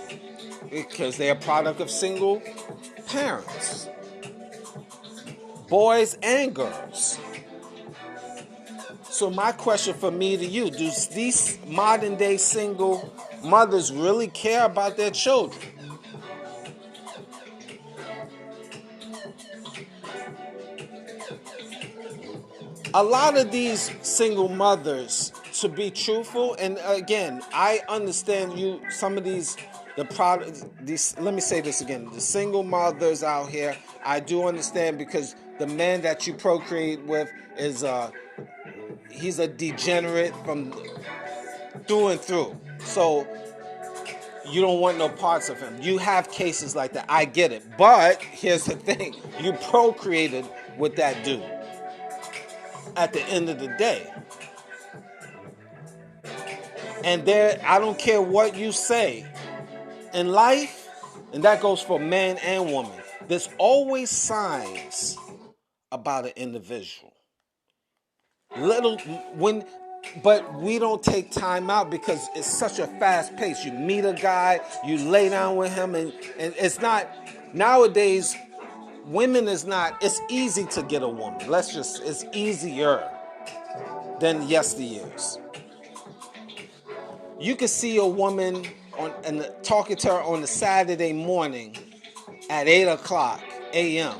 Because they're a product of single parents. Boys and girls. So my question for me to you, do these modern day single mothers really care about their children? A lot of these single mothers, to be truthful, and again, I understand some of these, let me say this again, the single mothers out here, I do understand because the man that you procreate with he's a degenerate from through and through. So you don't want no parts of him. You have cases like that, I get it. But here's the thing, you procreated with that dude. At the end of the day. And I don't care what you say. In life, and that goes for man and woman, there's always signs about an individual. But we don't take time out because it's such a fast pace. You meet a guy, you lay down with him, and it's not, nowadays, women is not, it's easy to get a woman. It's easier than yesteryears. You can see a woman and talking to her on a Saturday morning at 8 o'clock a.m.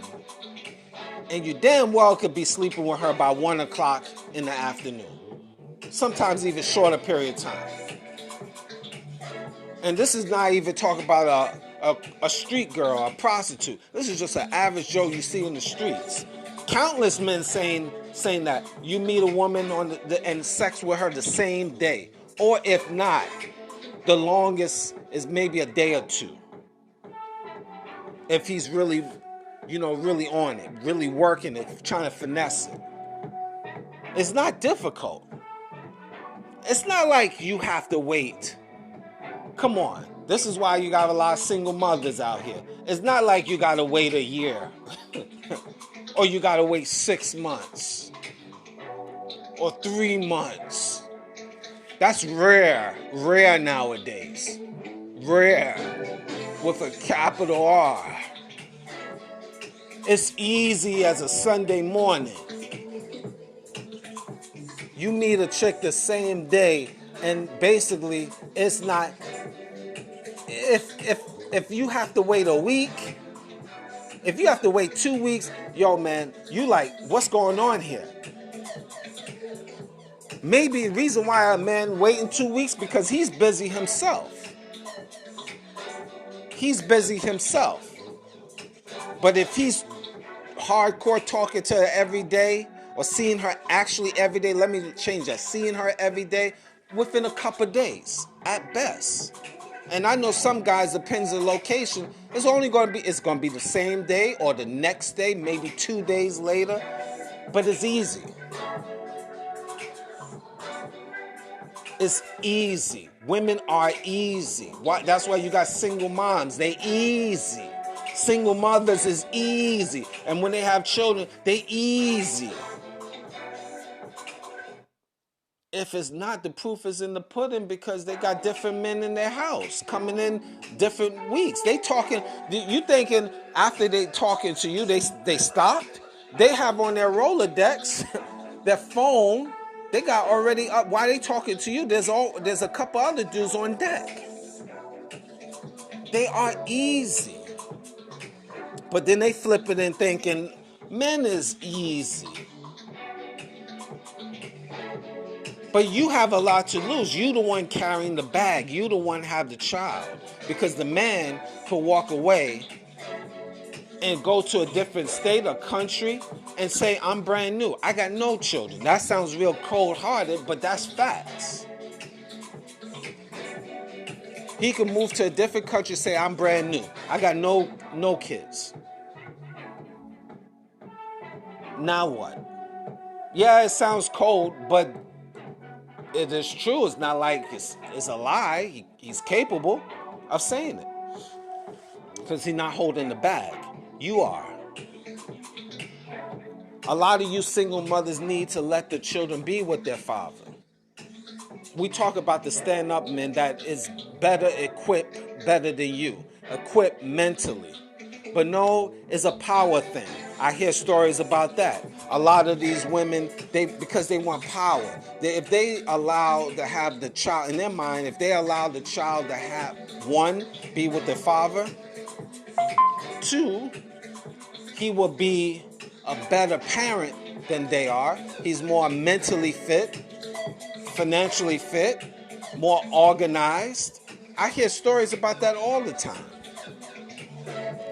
and you damn well could be sleeping with her by 1 o'clock in the afternoon. Sometimes even shorter period of time. And this is not even talking about a street girl, a prostitute. This is just an average Joe you see in the streets. Countless men saying that you meet a woman and sex with her the same day. Or if not, the longest is maybe a day or two. If he's really, really on it, really working it, trying to finesse it. It's not difficult. It's not like you have to wait. Come on. This is why you got a lot of single mothers out here. It's not like you got to wait a year. Or you got to wait 6 months. Or 3 months. That's rare. Rare nowadays. Rare. With a capital R. It's easy as a Sunday morning. You meet a chick the same day, and basically it's not, if you have to wait a week, if you have to wait 2 weeks, yo man, you like, what's going on here? Maybe the reason why a man waiting 2 weeks because he's busy himself. He's busy himself. But if he's hardcore talking to her every day, or seeing her actually every day, let me change that. Seeing her every day within a couple days at best. And I know some guys, depends on the location, it's going to be the same day or the next day, maybe 2 days later, but it's easy. It's easy. Women are easy. That's why you got single moms. They easy. Single mothers is easy. And when they have children, they easy. If it's not, the proof is in the pudding because they got different men in their house coming in different weeks. They talking, you thinking after they talking to you, they stopped? They have on their Rolodex, their phone, they got already up. Why they talking to you? There's a couple other dudes on deck. They are easy. But then they flip it and thinking, men is easy. But you have a lot to lose. You the one carrying the bag. You the one have the child. Because the man could walk away and go to a different state or country and say, I'm brand new. I got no children. That sounds real cold-hearted, but that's facts. He can move to a different country and say, I'm brand new. I got no kids. Now what? Yeah, it sounds cold, but it is true. It's not like it's a lie. He's capable of saying it. Because he's not holding the bag. You are. A lot of you single mothers need to let the children be with their father. We talk about the stand-up men that is better equipped, better than you. Equipped mentally. But no, it's a power thing. I hear stories about that. A lot of these women, because they want power. If they allow to have the child, in their mind, if they allow the child to have, one, be with their father, two, he will be a better parent than they are. He's more mentally fit, financially fit, more organized. I hear stories about that all the time.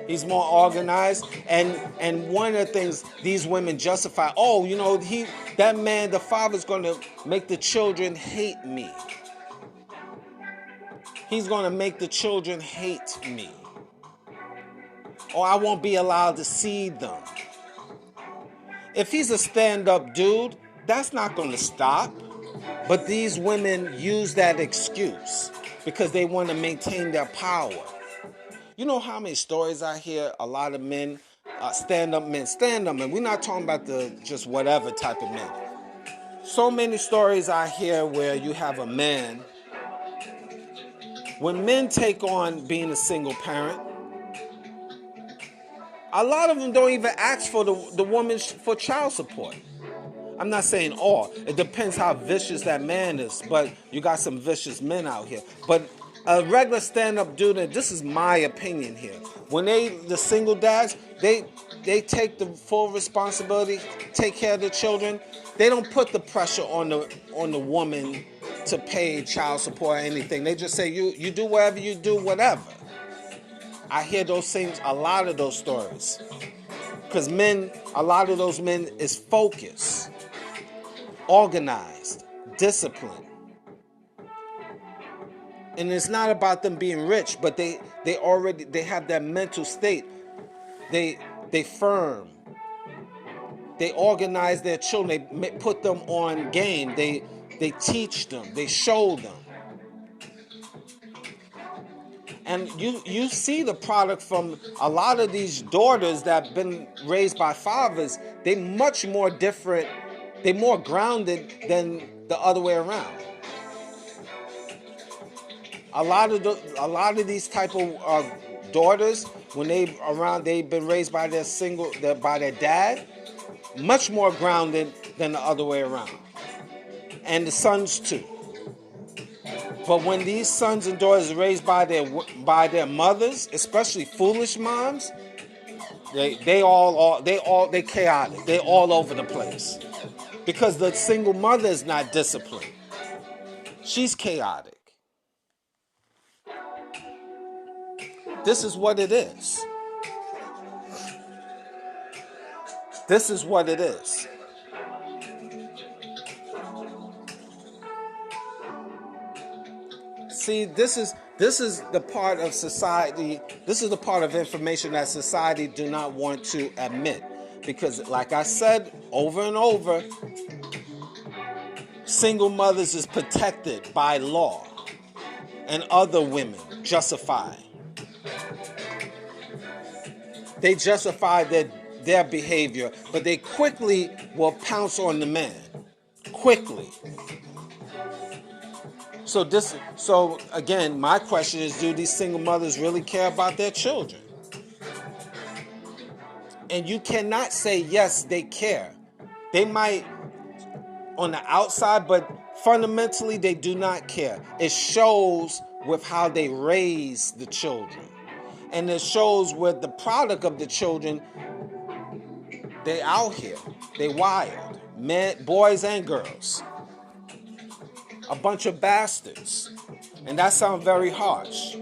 He's more organized, and one of the things these women justify, that man, the father's going to make the children hate me. He's going to make the children hate me. Or I won't be allowed to see them. If he's a stand-up dude, that's not going to stop. But these women use that excuse because they want to maintain their power. You know how many stories I hear? A lot of men, stand-up men. We're not talking about the just whatever type of men. So many stories I hear where you have a man. When men take on being a single parent, a lot of them don't even ask for the woman for child support. I'm not saying all. It depends how vicious that man is, but you got some vicious men out here. But a regular stand-up dude, and this is my opinion here, when the single dads, they take the full responsibility, take care of the children. They don't put the pressure on the woman to pay child support or anything. They just say you do whatever you do, whatever. I hear those things, a lot of those stories. Because a lot of those men is focused, organized, disciplined. And it's not about them being rich, but they have that mental state. They firm. They organize their children. They put them on game. They teach them. They show them. And you see the product from a lot of these daughters that have been raised by fathers. They much more different. They're more grounded than the other way around. A lot of these type of daughters, when they've been raised by by their dad, much more grounded than the other way around. And the sons too. But when these sons and daughters are raised by their mothers, especially foolish moms, they chaotic. They all over the place. Because the single mother is not disciplined. She's chaotic. This is what it is. This is what it is. See, this is the part of society, this is the part of information that society do not want to admit. Because like I said over and over, single mothers is protected by law and other women justify. They justify their behavior, but they quickly will pounce on the man. Quickly. So again, my question is, do these single mothers really care about their children? And you cannot say, yes, they care. They might on the outside, but fundamentally they do not care. It shows with how they raise the children. And it shows with the product of the children. They out here. They wild. Men, boys and girls. A bunch of bastards. And that sounds very harsh.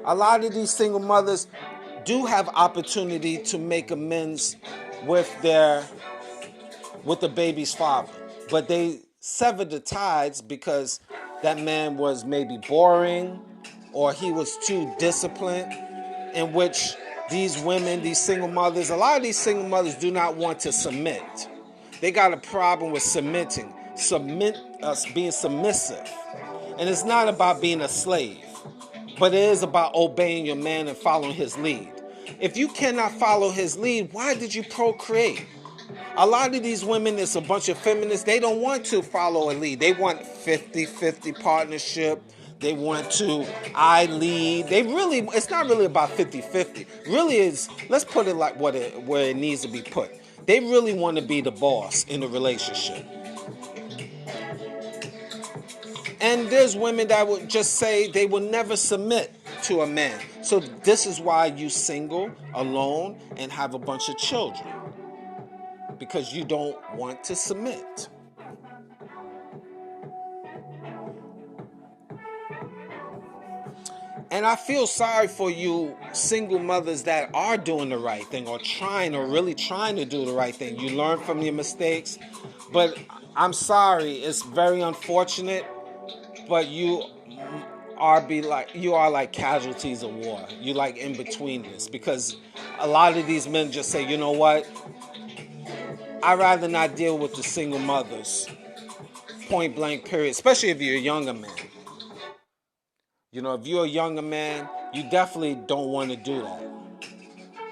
A lot of these single mothers do have opportunity to make amends with the baby's father. But they severed the ties because that man was maybe boring or he was too disciplined, in which these women, these single mothers, a lot of these single mothers do not want to submit. They got a problem with being submissive. And it's not about being a slave, but it is about obeying your man and following his lead. If you cannot follow his lead, why did you procreate? A lot of these women, it's a bunch of feminists, they don't want to follow a lead. They want 50-50 partnership. They want to lead. It's not really about 50-50. Really is, let's put it like where it needs to be put. They really want to be the boss in a relationship. And there's women that would just say they will never submit to a man. So this is why you single, alone, and have a bunch of children. Because you don't want to submit. And I feel sorry for you single mothers that are doing the right thing or really trying to do the right thing. You learn from your mistakes. But I'm sorry, it's very unfortunate, but you are like casualties of war. You like in between this, because a lot of these men just say, you know what? I'd rather not deal with the single mothers. Point blank, period. Especially if you're a younger man. You know, if you're a younger man, you definitely don't want to do that.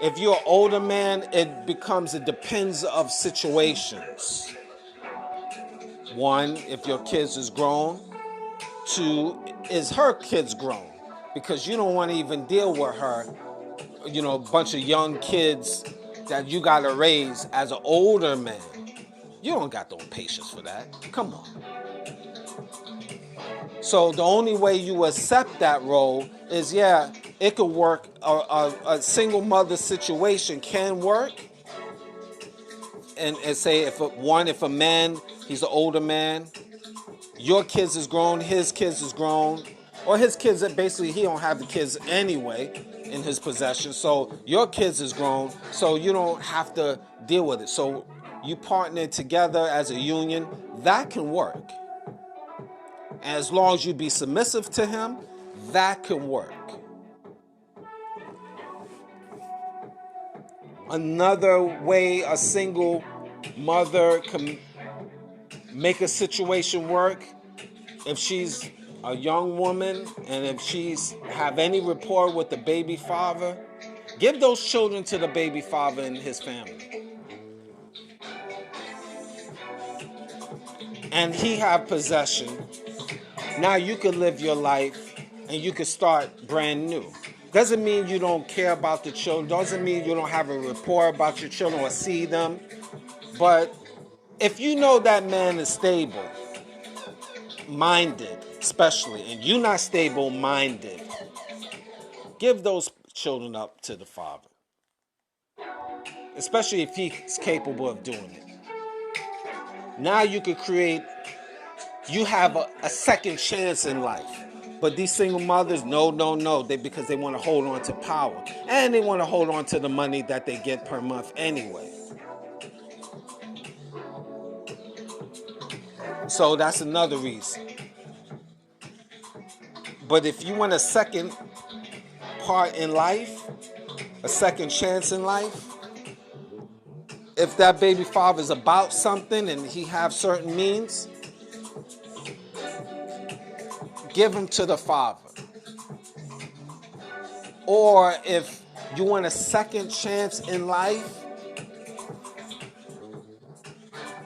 If you're an older man, it depends of situations. One, if your kids is grown. Two, is her kids grown? Because you don't want to even deal with her, a bunch of young kids that you got to raise as an older man. You don't got no patience for that. Come on. So the only way you accept that role is, yeah, it could work. A single mother situation can work. And say if a man, he's an older man, your kids is grown, his kids is grown, or his kids, basically he don't have the kids anyway in his possession. So your kids is grown, so you don't have to deal with it. So you partner together as a union, that can work. As long as you be submissive to him, that can work. Another way a single mother can make a situation work, if she's a young woman and if she's have any rapport with the baby father, give those children to the baby father and his family. And he have possession. Now you can live your life and you can start brand new. Doesn't mean you don't care about the children. Doesn't mean you don't have a rapport about your children or see them. But if you know that man is stable, minded especially, and you're not stable minded, give those children up to the father. Especially if he's capable of doing it. Now you have a second chance in life. But these single mothers, no, because they want to hold on to power. And they want to hold on to the money that they get per month anyway. So that's another reason. But if you want a second part in life, a second chance in life, if that baby father is about something and he have certain means, give him to the father. Or if you want a second chance in life,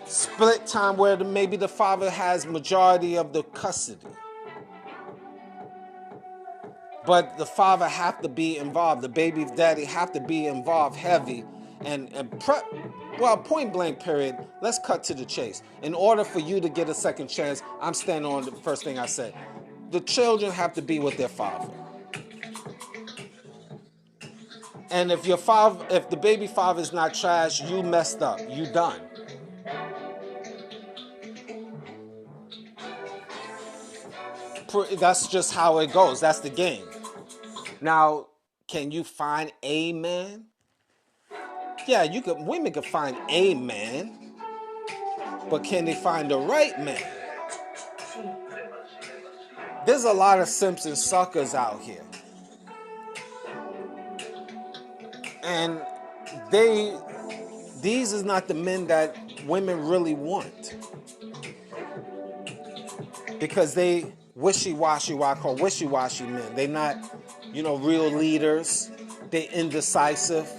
split time where maybe the father has majority of the custody. But the father have to be involved. The baby daddy have to be involved heavy. Point blank period, let's cut to the chase. In order for you to get a second chance, I'm standing on the first thing I said. The children have to be with their father. And if the baby father is not trash, you messed up. You done. That's just how it goes. That's the game. Now, can you find a man? Yeah, women can find a man, but can they find the right man? There's a lot of simps and suckers out here. And these is not the men that women really want. Because they wishy-washy, what I call wishy-washy men. They not, real leaders. They indecisive.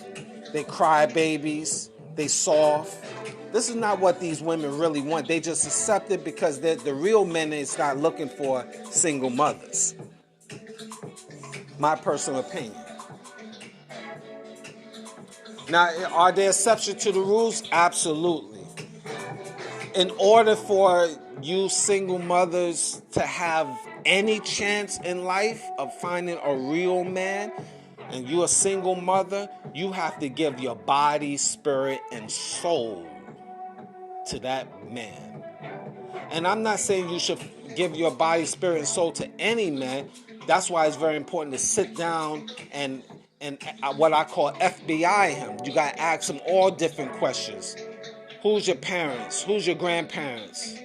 They cry babies. They soft. This is not what these women really want. They just accept it because the real men is not looking for single mothers. My personal opinion. Now, are there exceptions to the rules? Absolutely. In order for you single mothers to have any chance in life of finding a real man, and you're a single mother, you have to give your body, spirit, and soul to that man. And I'm not saying you should give your body, spirit, and soul to any man. That's why it's very important to sit down and what I call FBI him. You got to ask him all different questions. Who's your parents? Who's your grandparents?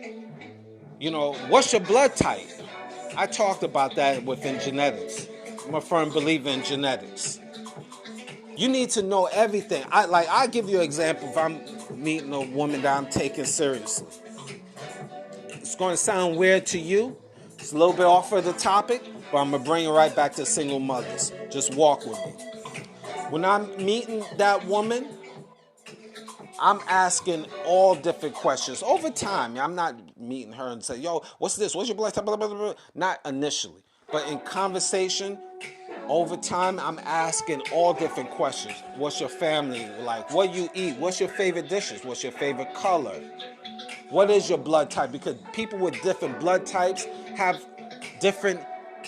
What's your blood type? I talked about that within genetics. I'm a firm believer in genetics. You need to know everything. I'll give you an example if I'm meeting a woman that I'm taking seriously. It's going to sound weird to you. It's a little bit off of the topic, but I'm going to bring it right back to single mothers. Just walk with me. When I'm meeting that woman, I'm asking all different questions over time. I'm not meeting her and say, yo, what's this? What's your blood type? Blah, blah, blah, blah. Not initially. But in conversation, over time, I'm asking all different questions. What's your family like? What you eat? What's your favorite dishes? What's your favorite color? What is your blood type? Because people with different blood types have different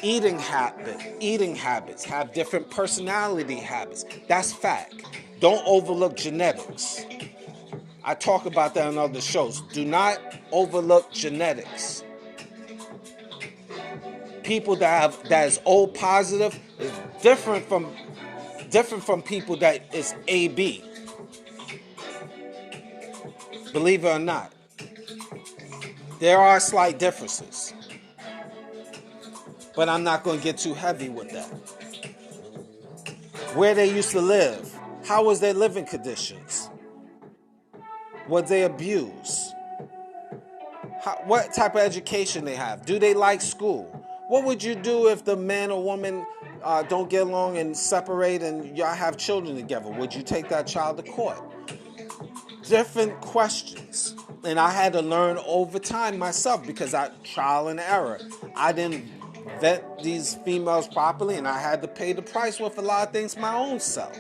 eating habits, have different personality habits. That's fact. Don't overlook genetics. I talk about that on other shows. Do not overlook genetics. People that is O positive is different from people that is AB. Believe it or not, there are slight differences, but I'm not going to get too heavy with that. Where they used to live, how was their living conditions? Was they abused? What type of education they have? Do they like school? What would you do if the man or woman don't get along and separate and y'all have children together? Would you take that child to court? Different questions. And I had to learn over time myself because trial and error. I didn't vet these females properly and I had to pay the price with a lot of things my own self.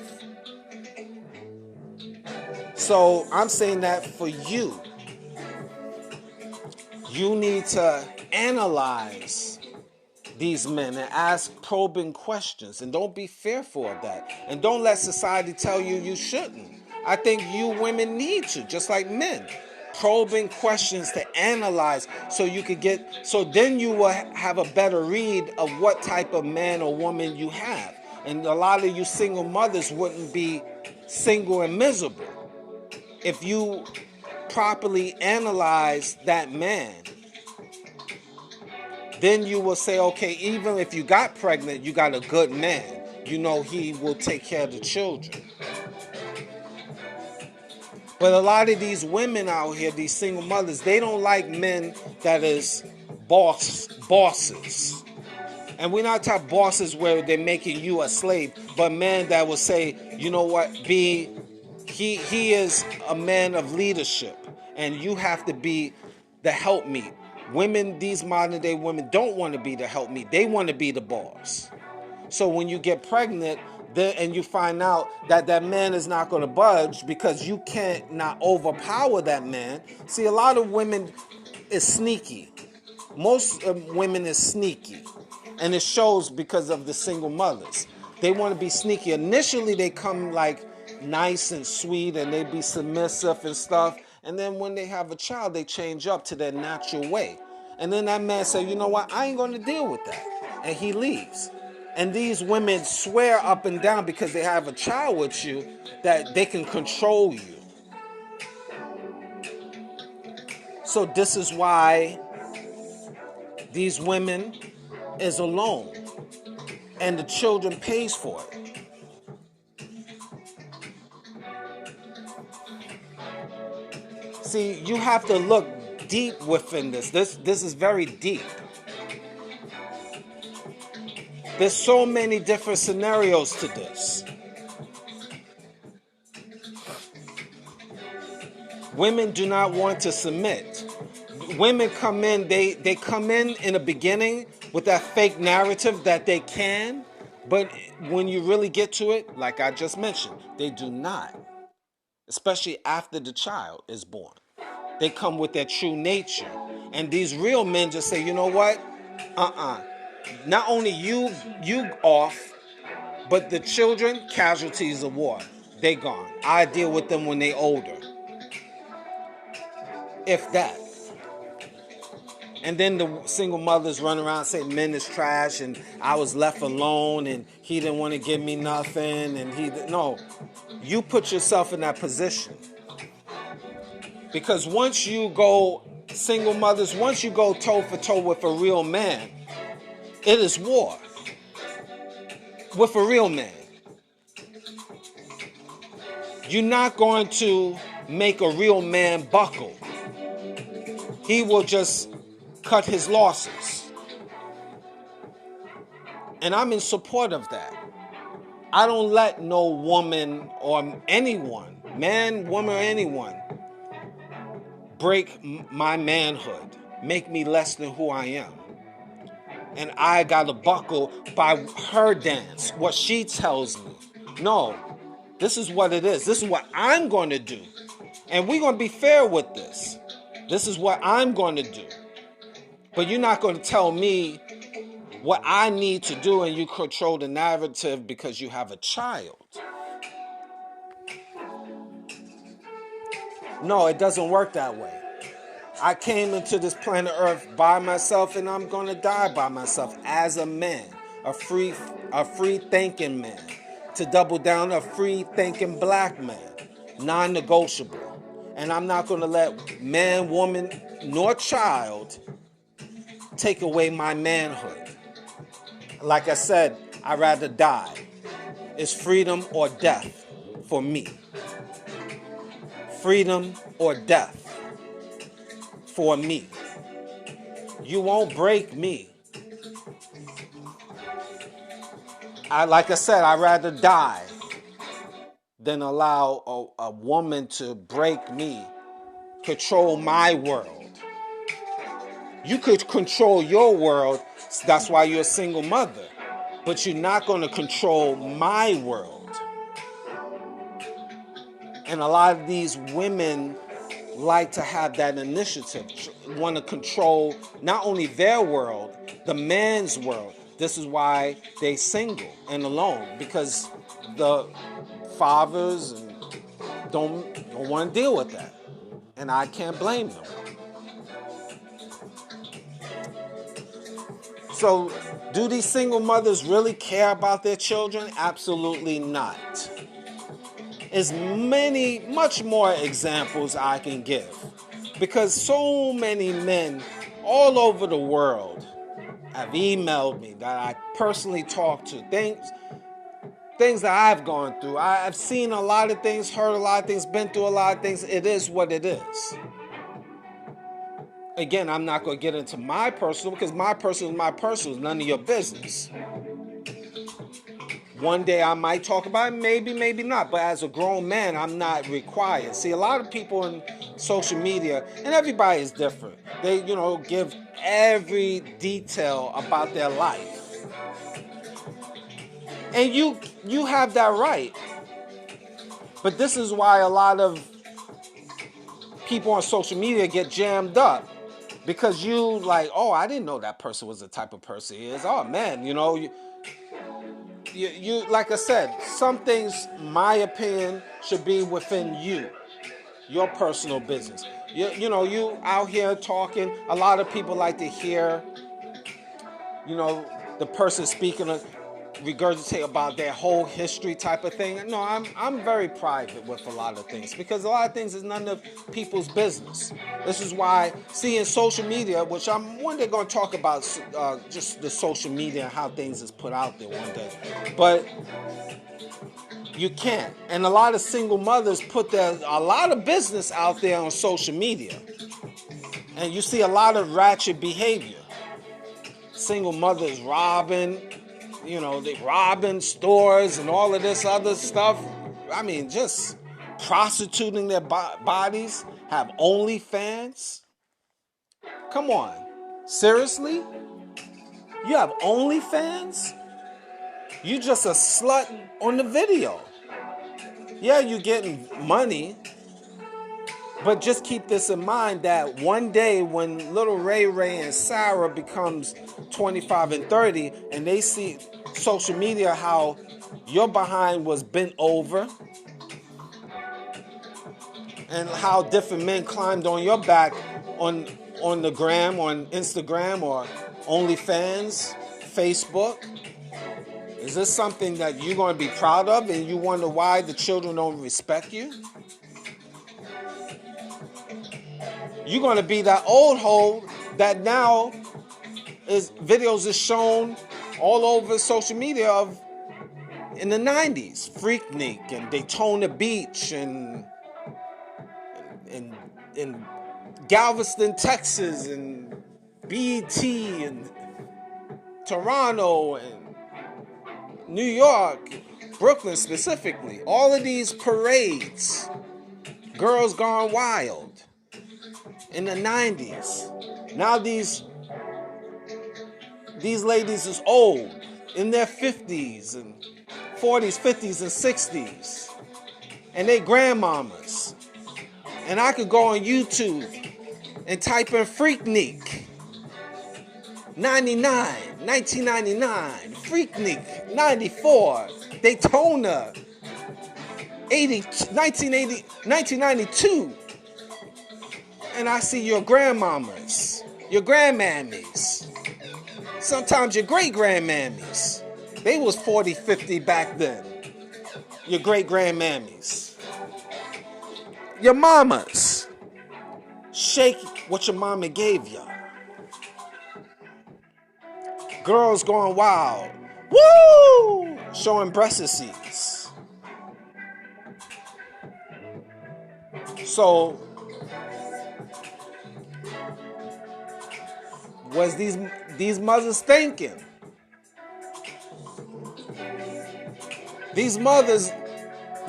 So I'm saying that for you. You need to analyze these men and ask probing questions, and don't be fearful of that. And don't let society tell you you shouldn't. I think you women need to, just like men, probing questions to analyze so then you will have a better read of what type of man or woman you have. And a lot of you single mothers wouldn't be single and miserable if you properly analyze that man. Then you will say, okay, even if you got pregnant, you got a good man. You know he will take care of the children. But a lot of these women out here, these single mothers, they don't like men that is bosses. And we're not talking bosses where they're making you a slave, but men that will say, you know what, he is a man of leadership, and you have to be the helpmeet. Women, these modern day women, don't want to be the helpmeet. They want to be the boss. So when you get pregnant, and you find out that man is not going to budge because you can't not overpower that man. See, a lot of women is sneaky. Most women is sneaky. And it shows because of the single mothers. They want to be sneaky. Initially, they come like nice and sweet and they be submissive and stuff. And then when they have a child, they change up to their natural way. And then that man say, you know what, I ain't going to deal with that. And he leaves. And these women swear up and down because they have a child with you that they can control you. So this is why these women is alone. And the children pays for it. See, you have to look deep within this. This is very deep. There's so many different scenarios to this. Women do not want to submit. Women come in, they come in the beginning with that fake narrative that they can, but when you really get to it, like I just mentioned, they do not. Especially after the child is born. They come with their true nature. And these real men just say, you know what? Not only you off, but the children, casualties of war. They gone. I deal with them when they older. If that. And then the single mothers run around saying men is trash and I was left alone and he didn't want to give me nothing and no. You put yourself in that position. Because once you go, single mothers, once you go toe for toe with a real man, it is war. With a real man. You're not going to make a real man buckle. He will just cut his losses. And I'm in support of that. I don't let no woman or anyone man, woman, or anyone, break my manhood, make me less than who I am. And I gotta buckle by her dance, what she tells me. No, this is what it is. This is what I'm going to do. And we're going to be fair with this. This is what I'm going to do. But you're not going to tell me what I need to do and you control the narrative because you have a child. No, it doesn't work that way. I came into this planet Earth by myself and I'm going to die by myself as a man, a free thinking man. To double down, a free thinking black man, non-negotiable. And I'm not going to let man, woman, nor child take away my manhood. Like I said, I'd rather die. It's freedom or death for me. Freedom or death for me. You won't break me. Like I said, I'd rather die than allow a woman to break me, control my world. You could control your world, that's why you're a single mother, but you're not going to control my world. And a lot of these women like to have that initiative, want to control not only their world, the man's world. This is why they single and alone, because the fathers don't want to deal with that. And I can't blame them. So, do these single mothers really care about their children? Absolutely not. There's much more examples I can give. Because so many men all over the world have emailed me that I personally talked to. Things that I've gone through. I've seen a lot of things, heard a lot of things, been through a lot of things. It is what it is. Again, I'm not going to get into my personal, because my personal is my personal. It's none of your business. One day I might talk about it, maybe not. But as a grown man, I'm not required. See, a lot of people in social media, and everybody is different. They, give every detail about their life. And you have that right. But this is why a lot of people on social media get jammed up. Because you like, oh, I didn't know that person was the type of person he is. Oh, man, you like I said, some things, my opinion, should be within you, your personal business. You out here talking. A lot of people like to hear, the person speaking, regurgitate about their whole history type of thing. No, I'm very private with a lot of things, because a lot of things is none of people's business. This is why, in social media, which I'm one day going to talk about, just the social media and how things is put out there one day. But you can't. And a lot of single mothers put a lot of business out there on social media. And you see a lot of ratchet behavior. Single mothers robbing, they robbing stores and all of this other stuff. I mean, just prostituting their bodies, have OnlyFans. Come on. Seriously? You have OnlyFans? You just a slut on the video. Yeah, you're getting money. But just keep this in mind that one day when little Ray Ray and Sarah becomes 25 and 30 and they see social media how your behind was bent over and how different men climbed on your back on the gram, on Instagram or OnlyFans, Facebook. Is this something that you're going to be proud of and you wonder why the children don't respect you? You're going to be that old hoe that now videos is shown all over social media of in the 90s. Freaknik and Daytona Beach and Galveston, Texas and BET and Toronto and New York, Brooklyn specifically. All of these parades Girls Gone Wild in the 90s. Now these ladies is old, in their 50s and 40s, 50s, and 60s. And they grandmamas. And I could go on YouTube and type in Freaknik 1999, Freaknik 94, Daytona 1992. And I see your grandmamas, your grandmammies, sometimes your great-grandmammies. They was 40, 50 back then. Your great-grandmammies. Your mamas. Shake what your mama gave ya. Girls Going Wild. Woo! Showing breastises. So, was these mothers thinking? These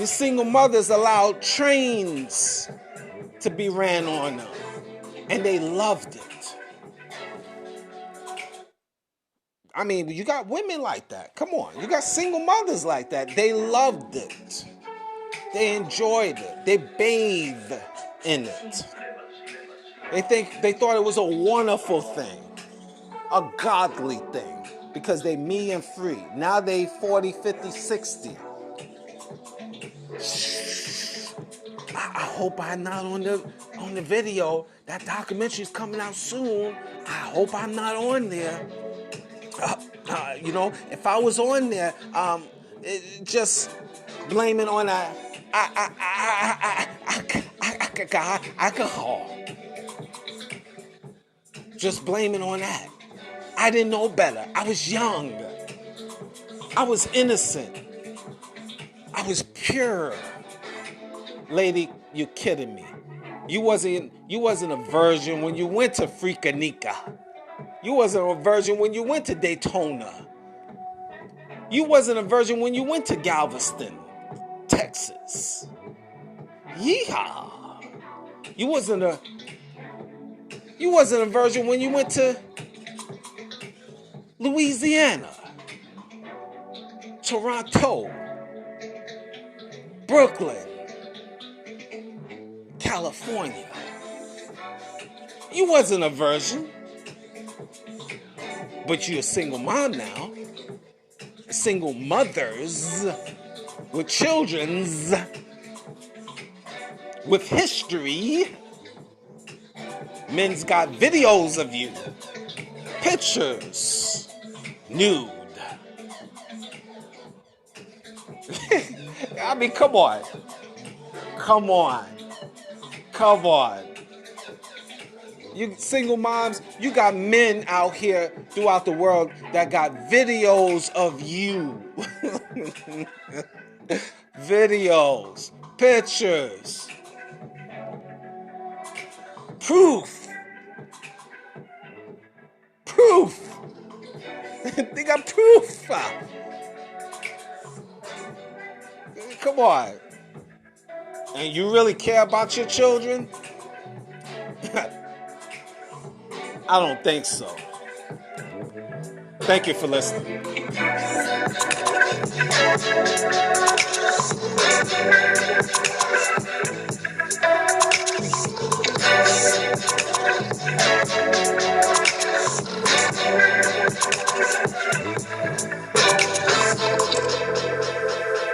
single mothers allowed trains to be ran on them. And they loved it. I mean, you got women like that. Come on. You got single mothers like that. They loved it. They enjoyed it. They bathed in it. They thought it was a wonderful thing. A godly thing. Because they me and free. Now they 40, 50, 60. I hope I'm not on the video. That documentary's coming out soon. I hope I'm not on there. If I was on there, just blaming on alcohol. Just blaming on that. I didn't know better. I was young. I was innocent. I was pure. Lady, you're kidding me. You wasn't a virgin when you went to Freakanika. You wasn't a virgin when you went to Daytona. You wasn't a virgin when you went to Galveston, Texas. Yeehaw. You wasn't a virgin when you went to Louisiana, Toronto, Brooklyn, California. You wasn't a virgin. But you're a single mom now. Single mothers with children's, with history. Men's got videos of you. Pictures. Nude. I mean, come on. Come on. Come on. You single moms, you got men out here throughout the world that got videos of you. Videos, pictures, proof. They got proof. Come on. And you really care about your children? I don't think so. Thank you for listening.